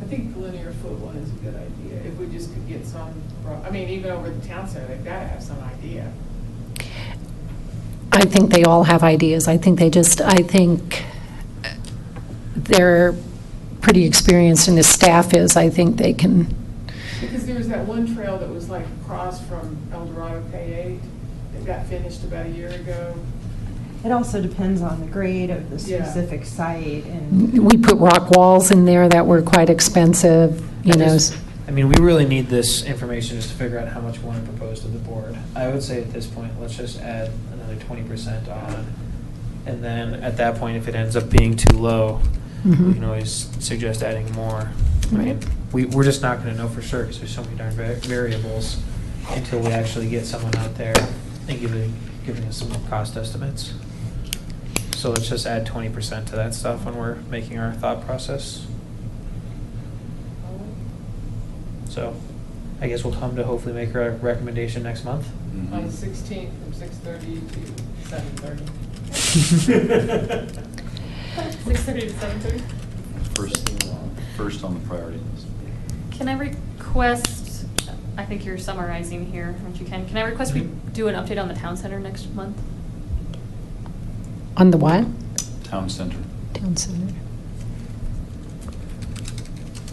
I think the linear foot one is a good idea. If we just could get some, I mean, even over the town center, they've got to have some idea. I think they all have ideas. I think they're pretty experienced, and the staff is. I think they can. Because there was that one trail that was like across from El Dorado K8 that got finished about a year ago. It also depends on the grade of the Yeah. specific site and. We put rock walls in there that were quite expensive, you know. I mean, we really need this information just to figure out how much we want to propose to the board. I would say at this point, let's just add another 20% on. And then at that point, if it ends up being too low, we can always suggest adding more. I mean, we're just not going to know for sure because there's so many darn variables until we actually get someone out there and giving us some cost estimates. So let's just add 20% to that stuff when we're making our thought process. So I guess we'll come to hopefully make a recommendation next month. On the 16th from 6:30 to 7:30. 6:30 to 7:30. First on the priority list. Can I request, I think you're summarizing here, aren't you, Ken? Can I request we do an update on the town center next month? On the what? Town center. Town center.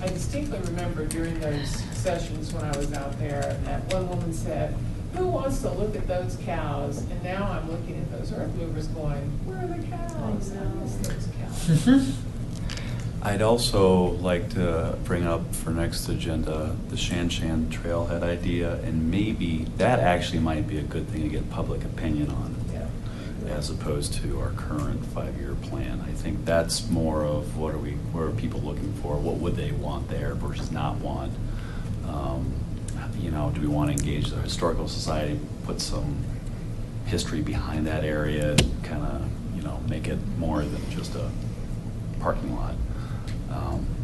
I distinctly remember during those sessions when I was out there, that one woman said, who wants to look at those cows? And now I'm looking at those earth movers going, where are the cows? I miss those cows. I'd also like to bring up for next agenda the Shan Shan Trailhead idea, and maybe that actually might be a good thing to get public opinion on, Yeah. as opposed to our current 5-year plan. I think that's more of what are people looking for? What would they want there versus not want? You know, do we want to engage the Historical Society, put some history behind that area, kind of, you know, make it more than just a parking lot?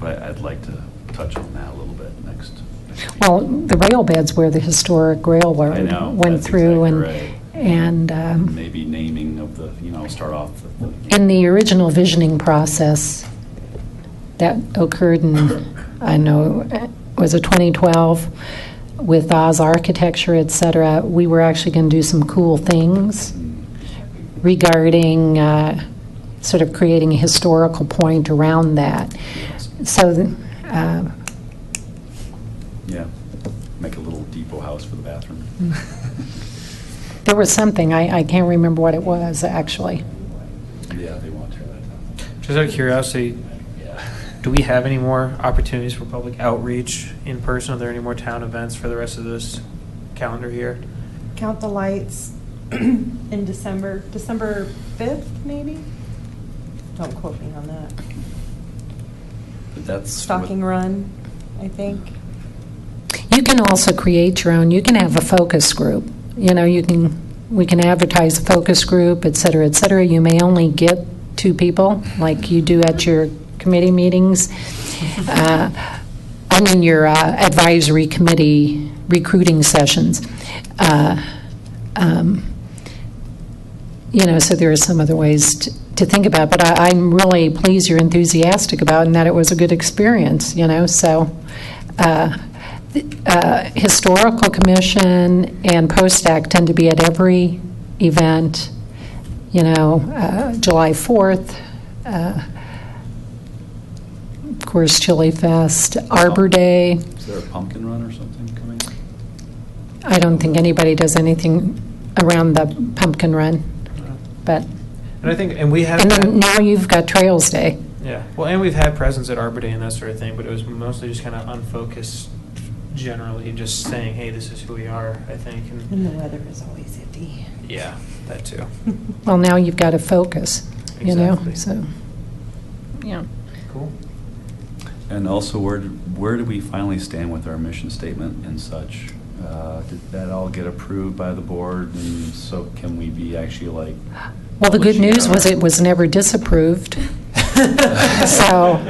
But I'd like to touch on that a little bit next week. Well, the rail bed's where the historic railroad I know, went that's through, exactly and Maybe naming of the, you know, start off the. in the original visioning process that occurred in, I know, was it 2012, with Oz Architecture, et cetera, we were actually going to do some cool things. regarding sort of creating a historical point around that. So, Yeah, make a little depot house for the bathroom. there was something, I can't remember what it was, actually. Yeah, they want to tear that down. Just out of curiosity, do we have any more opportunities for public outreach in person? Are there any more town events for the rest of this calendar year? Count the Lights in December 5th, maybe? Don't quote me on that. But that's Stocking Run, I think. You can also create your own, you can have a focus group. You know, we can advertise a focus group, et cetera, et cetera. You may only get 2 people, like you do at your committee meetings. Your advisory committee recruiting sessions. So there are some other ways to think about, but I'm really pleased you're enthusiastic about it and that it was a good experience, so Historical Commission and POSTAC tend to be at every event, July 4th, of course, Chili Fest, Arbor Day. Is there a pumpkin run or something coming? I don't think anybody does anything around the pumpkin run, but. And I think, and we have. And then now you've got Trails Day. Yeah, well, and we've had presents at Arbor Day and that sort of thing, but it was mostly just kind of unfocused, generally, just saying, hey, this is who we are, I think. And the weather is always iffy. Yeah, that too. Well, now you've got to focus, Exactly. so, yeah. Cool. And also, where do we finally stand with our mission statement and such? Did that all get approved by the board? And so can we be actually like... Well, the good pushing news was our- it was never disapproved. So,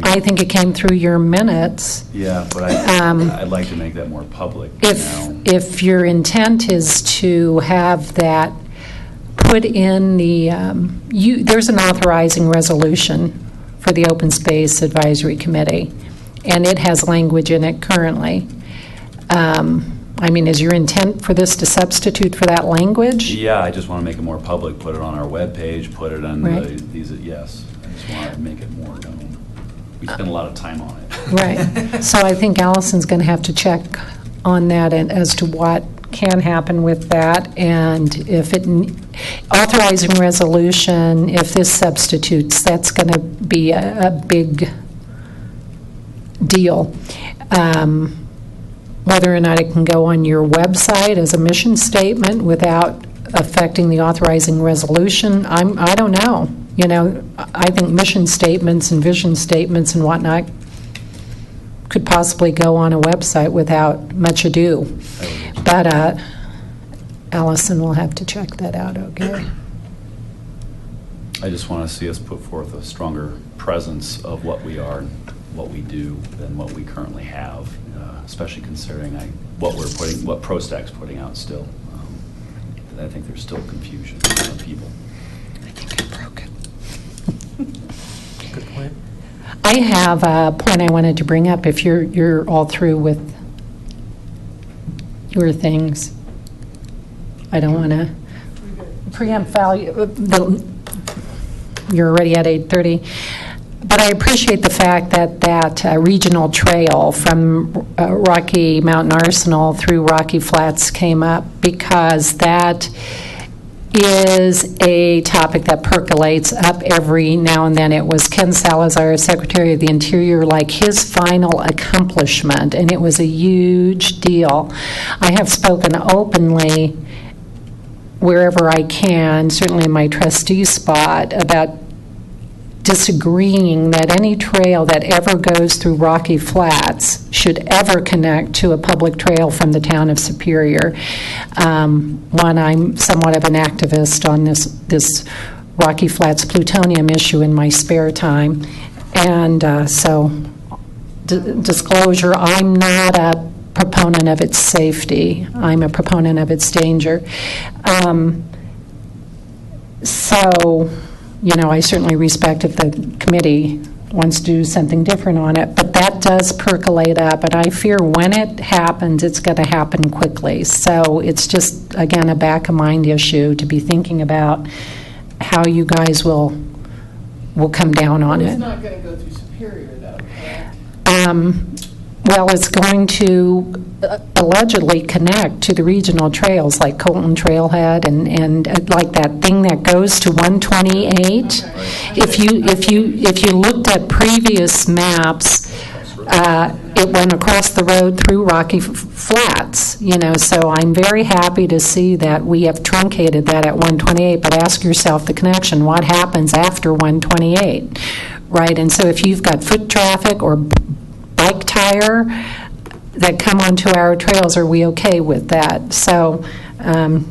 I think it came through your minutes. Yeah, but I'd like to make that more public now. If your intent is to have that put in the, there's an authorizing resolution for the Open Space Advisory Committee, and it has language in it currently. Is your intent for this to substitute for that language? Yeah, I just want to make it more public, put it on our webpage, put it on Right. yes. I just want to make it more known. We spend a lot of time on it. Right. So I think Allison's going to have to check on that and as to what can happen with that, and if it, authorizing resolution, if this substitutes, that's going to be a big deal. Whether or not it can go on your website as a mission statement without affecting the authorizing resolution, I don't know. I think mission statements and vision statements and whatnot could possibly go on a website without much ado. But Allison will have to check that out, okay? I just want to see us put forth a stronger presence of what we are and what we do than what we currently have, especially considering what ProStack's putting out still. I think there's still confusion from people. I think I broke it. Good point. I have a point I wanted to bring up if you're all through with your things. I don't want to preempt value. You're already at 8:30. But I appreciate the fact that regional trail from Rocky Mountain Arsenal through Rocky Flats came up, because that is a topic that percolates up every now and then. It was Ken Salazar, Secretary of the Interior, like his final accomplishment, and it was a huge deal. I have spoken openly wherever I can, certainly in my trustee spot, about disagreeing that any trail that ever goes through Rocky Flats should ever connect to a public trail from the town of Superior. One, I'm somewhat of an activist on this Rocky Flats plutonium issue in my spare time. And so, disclosure, I'm not a proponent of its safety. I'm a proponent of its danger. I certainly respect if the committee wants to do something different on it. But that does percolate up, and I fear when it happens, it's going to happen quickly. So it's just, again, a back-of-mind issue to be thinking about how you guys will come down on It's it. not going to go through Superior, though, correct? Well, it's going to allegedly connect to the regional trails like Colton Trailhead and like that thing that goes to 128. Okay. If you looked at previous maps, it went across the road through Rocky Flats, so I'm very happy to see that we have truncated that at 128, but ask yourself the connection, what happens after 128, right? And so if you've got foot traffic or bike tire that come onto our trails, are we okay with that? So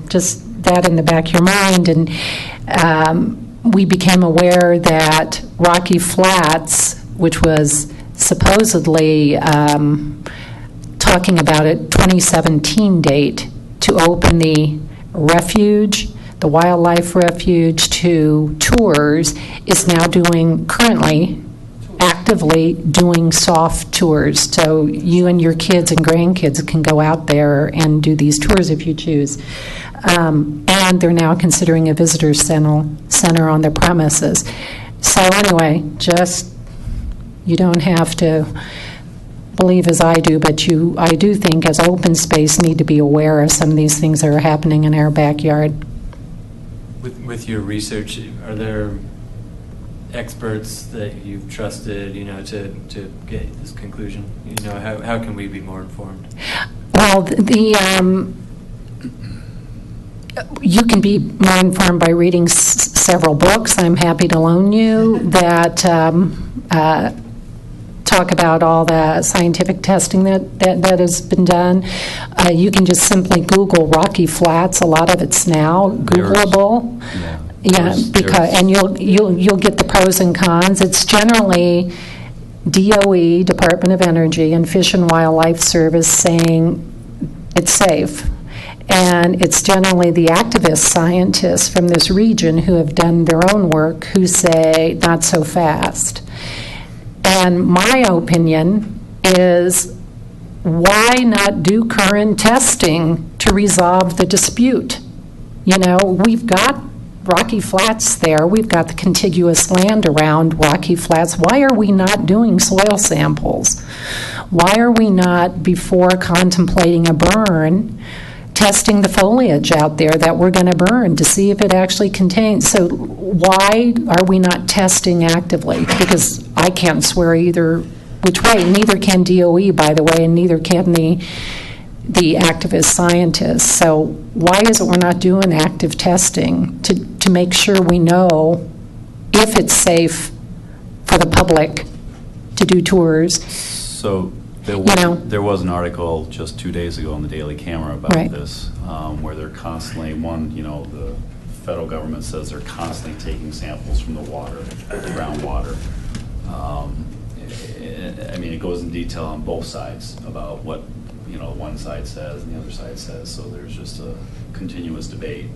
just that in the back of your mind. And we became aware that Rocky Flats, which was supposedly talking about a 2017 date to open the refuge, the wildlife refuge, to tours, is now actively doing soft tours. So you and your kids and grandkids can go out there and do these tours if you choose. And they're now considering a visitor center on their premises. So anyway, you don't have to believe as I do, but I do think as open space need to be aware of some of these things that are happening in our backyard. With your research, are there experts that you've trusted, to get this conclusion? How can we be more informed? Well, you can be more informed by reading several books. I'm happy to loan you that talk about all the scientific testing that has been done. You can just simply Google Rocky Flats. A lot of it's now Googleable. Yeah, and you'll get the pros and cons. It's generally DOE, Department of Energy, and Fish and Wildlife Service saying it's safe. And it's generally the activist scientists from this region who have done their own work who say not so fast. And my opinion is, why not do current testing to resolve the dispute? We've got Rocky Flats there. We've got the contiguous land around Rocky Flats. Why are we not doing soil samples? Why are we not, before contemplating a burn, testing the foliage out there that we're going to burn to see if it actually contains? So why are we not testing actively? Because I can't swear either which way. Neither can DOE, by the way, and neither can the activist scientists. So why is it we're not doing active testing to make sure we know if it's safe for the public to do tours? So there was an article just 2 days ago in the Daily Camera about this, where they're constantly, the federal government says they're constantly taking samples from the water, groundwater. It goes in detail on both sides about what one side says and the other side says. So there's just a continuous debate.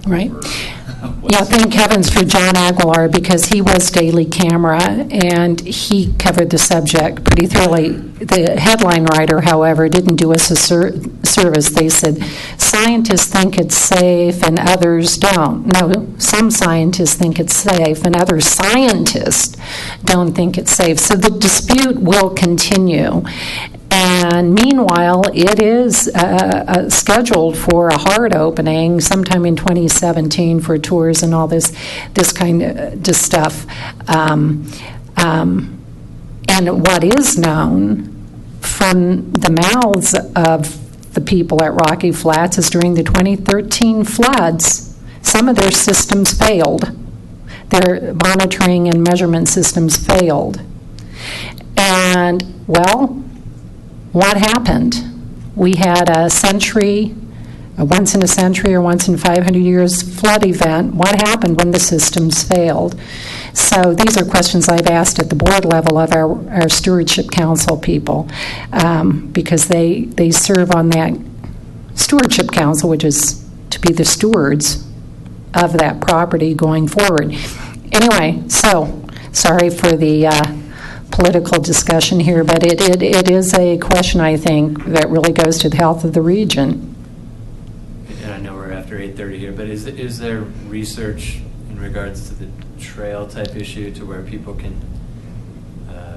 Right. Yeah, thank heavens for John Aguilar, because he was Daily Camera and he covered the subject pretty thoroughly. The headline writer, however, didn't do us a service. They said, scientists think it's safe and others don't. No, some scientists think it's safe and other scientists don't think it's safe. So the dispute will continue. And meanwhile, it is scheduled for a hard opening sometime in 2017 for tours and all this kind of stuff. And what is known from the mouths of the people at Rocky Flats is during the 2013 floods, some of their systems failed. Their monitoring and measurement systems failed. And, well, what happened? We had a once in a century or once in 500 years flood event. What happened when the systems failed? So these are questions I've asked at the board level of our stewardship council people, because they serve on that stewardship council, which is to be the stewards of that property going forward. Anyway, so sorry for the political discussion here, but it is a question, I think, that really goes to the health of the region. And I know we're after 8:30 here, but is there research in regards to the trail type issue to where people can,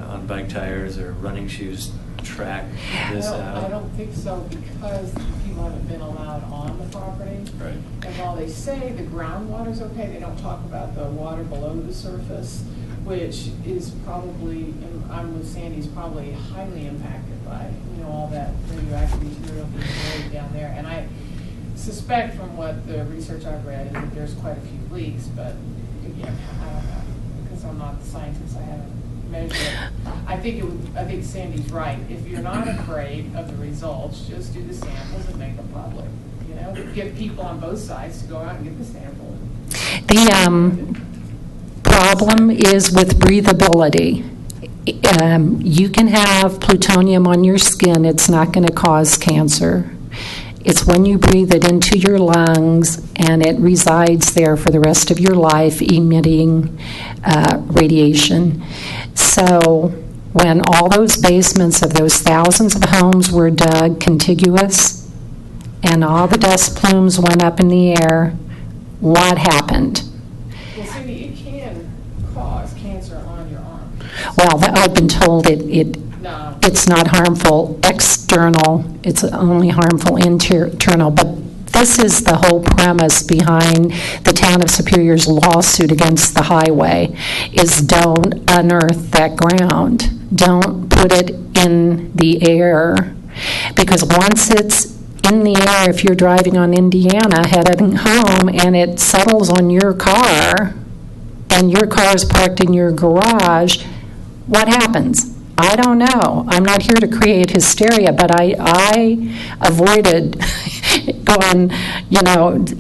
on bike tires or running shoes, track this out? I don't think so, because people haven't been allowed on the property. Right. And while they say the groundwater's okay, they don't talk about the water below the surface, which is probably, and I'm with Sandy, is probably highly impacted by, all that radioactive material being buried down there. And I suspect from what the research I've read is that there's quite a few leaks, but again, I don't know, because I'm not the scientist, I haven't measured it. I think Sandy's right. If you're not afraid of the results, just do the samples and make them public. Get people on both sides to go out and get the sample. The problem is with breathability. You can have plutonium on your skin. It's not going to cause cancer. It's when you breathe it into your lungs and it resides there for the rest of your life, emitting radiation. So when all those basements of those thousands of homes were dug contiguous and all the dust plumes went up in the air, what happened? Well, Cindy, it can cause cancer on your arm. Well, I've been told No. it's not harmful external, it's only harmful internal. But this is the whole premise behind the town of Superior's lawsuit against the highway, is don't unearth that ground. Don't put it in the air. Because once it's in the air, if you're driving on Indiana heading home and it settles on your car and your car is parked in your garage, what happens? I don't know. I'm not here to create hysteria, but I avoided going,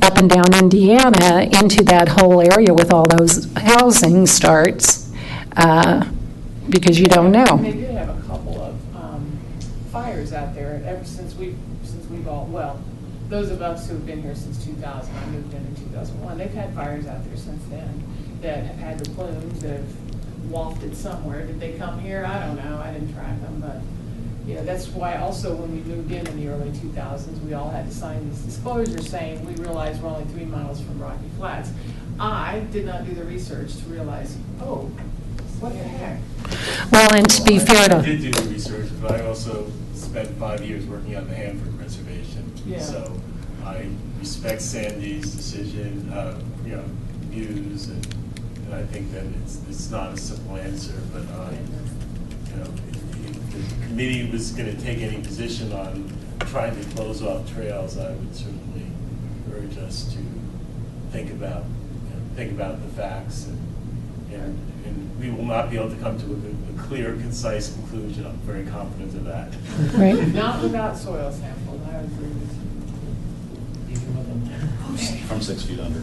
up and down Indiana into that whole area with all those housing starts because you don't know. They did have a couple of fires out there ever since we've all, well, those of us who've been here since 2000, I moved in 2001, they've had fires out there since then that have had the plumes that have wafted somewhere. Did they come here? I don't know. I didn't track them, but that's why also when we moved in the early 2000s, we all had to sign these disclosures saying we realized we're only 3 miles from Rocky Flats. I did not do the research to realize, oh, what the heck? Well, and to be fair I to... did do the research, but I also spent 5 years working on the Hanford Reservation. Yeah. So I respect Sandy's decision, views, and I think that it's not a simple answer, but if the committee was going to take any position on trying to close off trails, I would certainly urge us to think about the facts, and we will not be able to come to a clear, concise conclusion. I'm very confident of that. Right. Not without soil samples. I agree with you. From 6 feet under.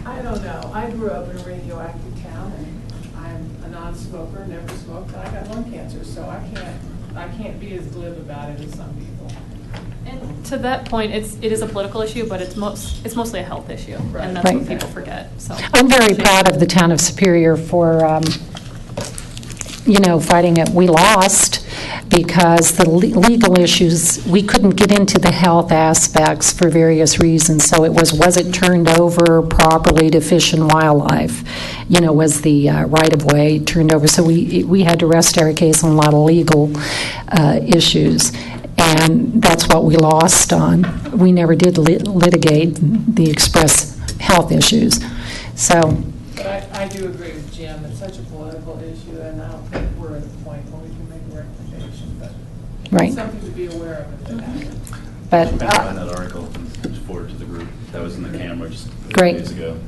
I don't know. I grew up in a radioactive town, and I'm a non-smoker, never smoked, and I got lung cancer, so I can't be as glib about it as some people. And to that point, it is a political issue, but it's mostly a health issue, Right. and that's Right. what people forget. So I'm very proud of the town of Superior for, fighting it. We lost because the legal issues, we couldn't get into the health aspects for various reasons. So was it turned over properly to Fish and Wildlife? Was the right-of-way turned over? So we had to rest our case on a lot of legal issues. And that's what we lost on. We never did litigate the express health issues. So. But I do agree with Jim. It's such a political issue, and I don't think we're at a point where we can make a recommendation. But Right. it's something to be aware of if it happens. But, I found that article and forward to the group. That was in the camera just a few Great. days ago.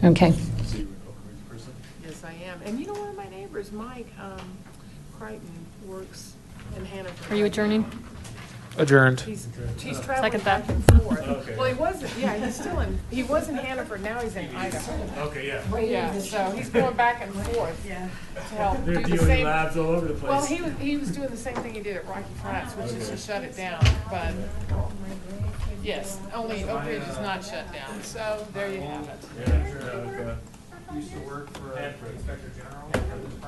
okay. So you're a Oak Ridge person? Yes, I am. And one of my neighbors, Mike Crichton, works in Hannaford. are you adjourning? Adjourned. He's traveling Second that. back and forth. Okay. Well, he was in Hannaford, now he's in Idaho. Okay, yeah. Yeah, so he's going back and forth to help They're do the DOE same. labs all over the place. Well, he was doing the same thing he did at Rocky Flats, which is to shut it down, but, yes, only Oak Ridge is not shut down, so there you have it. Yeah, sure. used to work for Hanford. Inspector General.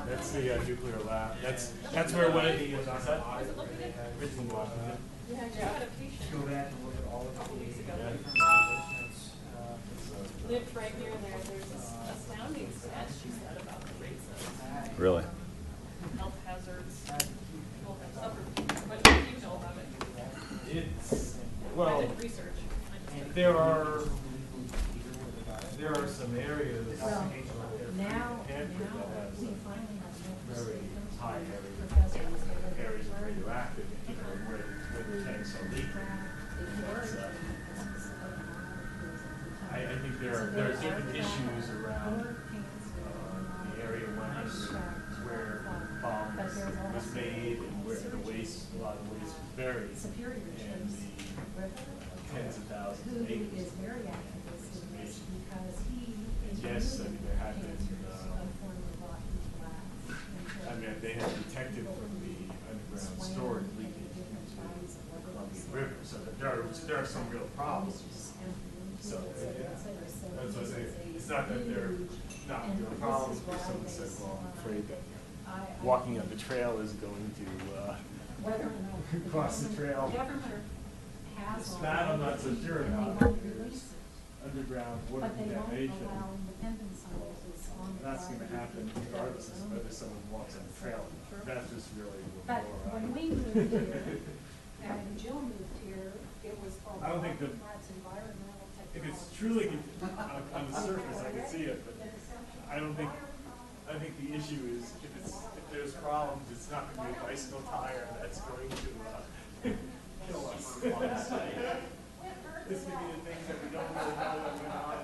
That's the nuclear lab. That's where when he was on that Was it located? Richmond, Washington. Yeah, I just had a patient. Go back and look at all of the Couple weeks ago. different regulations. Lived right near there. There's this astounding stats she said about the rates of Really? health hazards. People have suffered. What do you know about it? It's, I well, did research. I just- there are some areas Well, in now Hanford that have we some finally have very high professors areas of radioactive, you know, where the tanks are leaking. But, I think there are different issues around the area 100 where the bomb was made and where the waste, a lot of the waste was buried. And the tens of thousands who of acres. is very activist in this because he is Yes, I mean, there had been, cancers of former rocky flats. I mean, they had detected from the underground storage leakage into the Columbia River, so that there are some real problems. So, yeah, that's what I say, it's not that they're not real problems, but someone said, well, I'm afraid that walking on the trail is going to cross the trail. Governor That I'm not so sure about. There's underground water But they won't contamination. allow independent scientists on the. That's gonna happen regardless of whether someone walks on the trail. That's just really But more, when we moved here, and Jill moved here, it was called. I don't think Rocky the- Flats Environmental if Technology. it's truly on the surface, I can see it, but I don't think, I think the issue is if there's problems, it's not gonna be a bicycle tire that's going to, kill us. This could be the things that we don't really know what's going on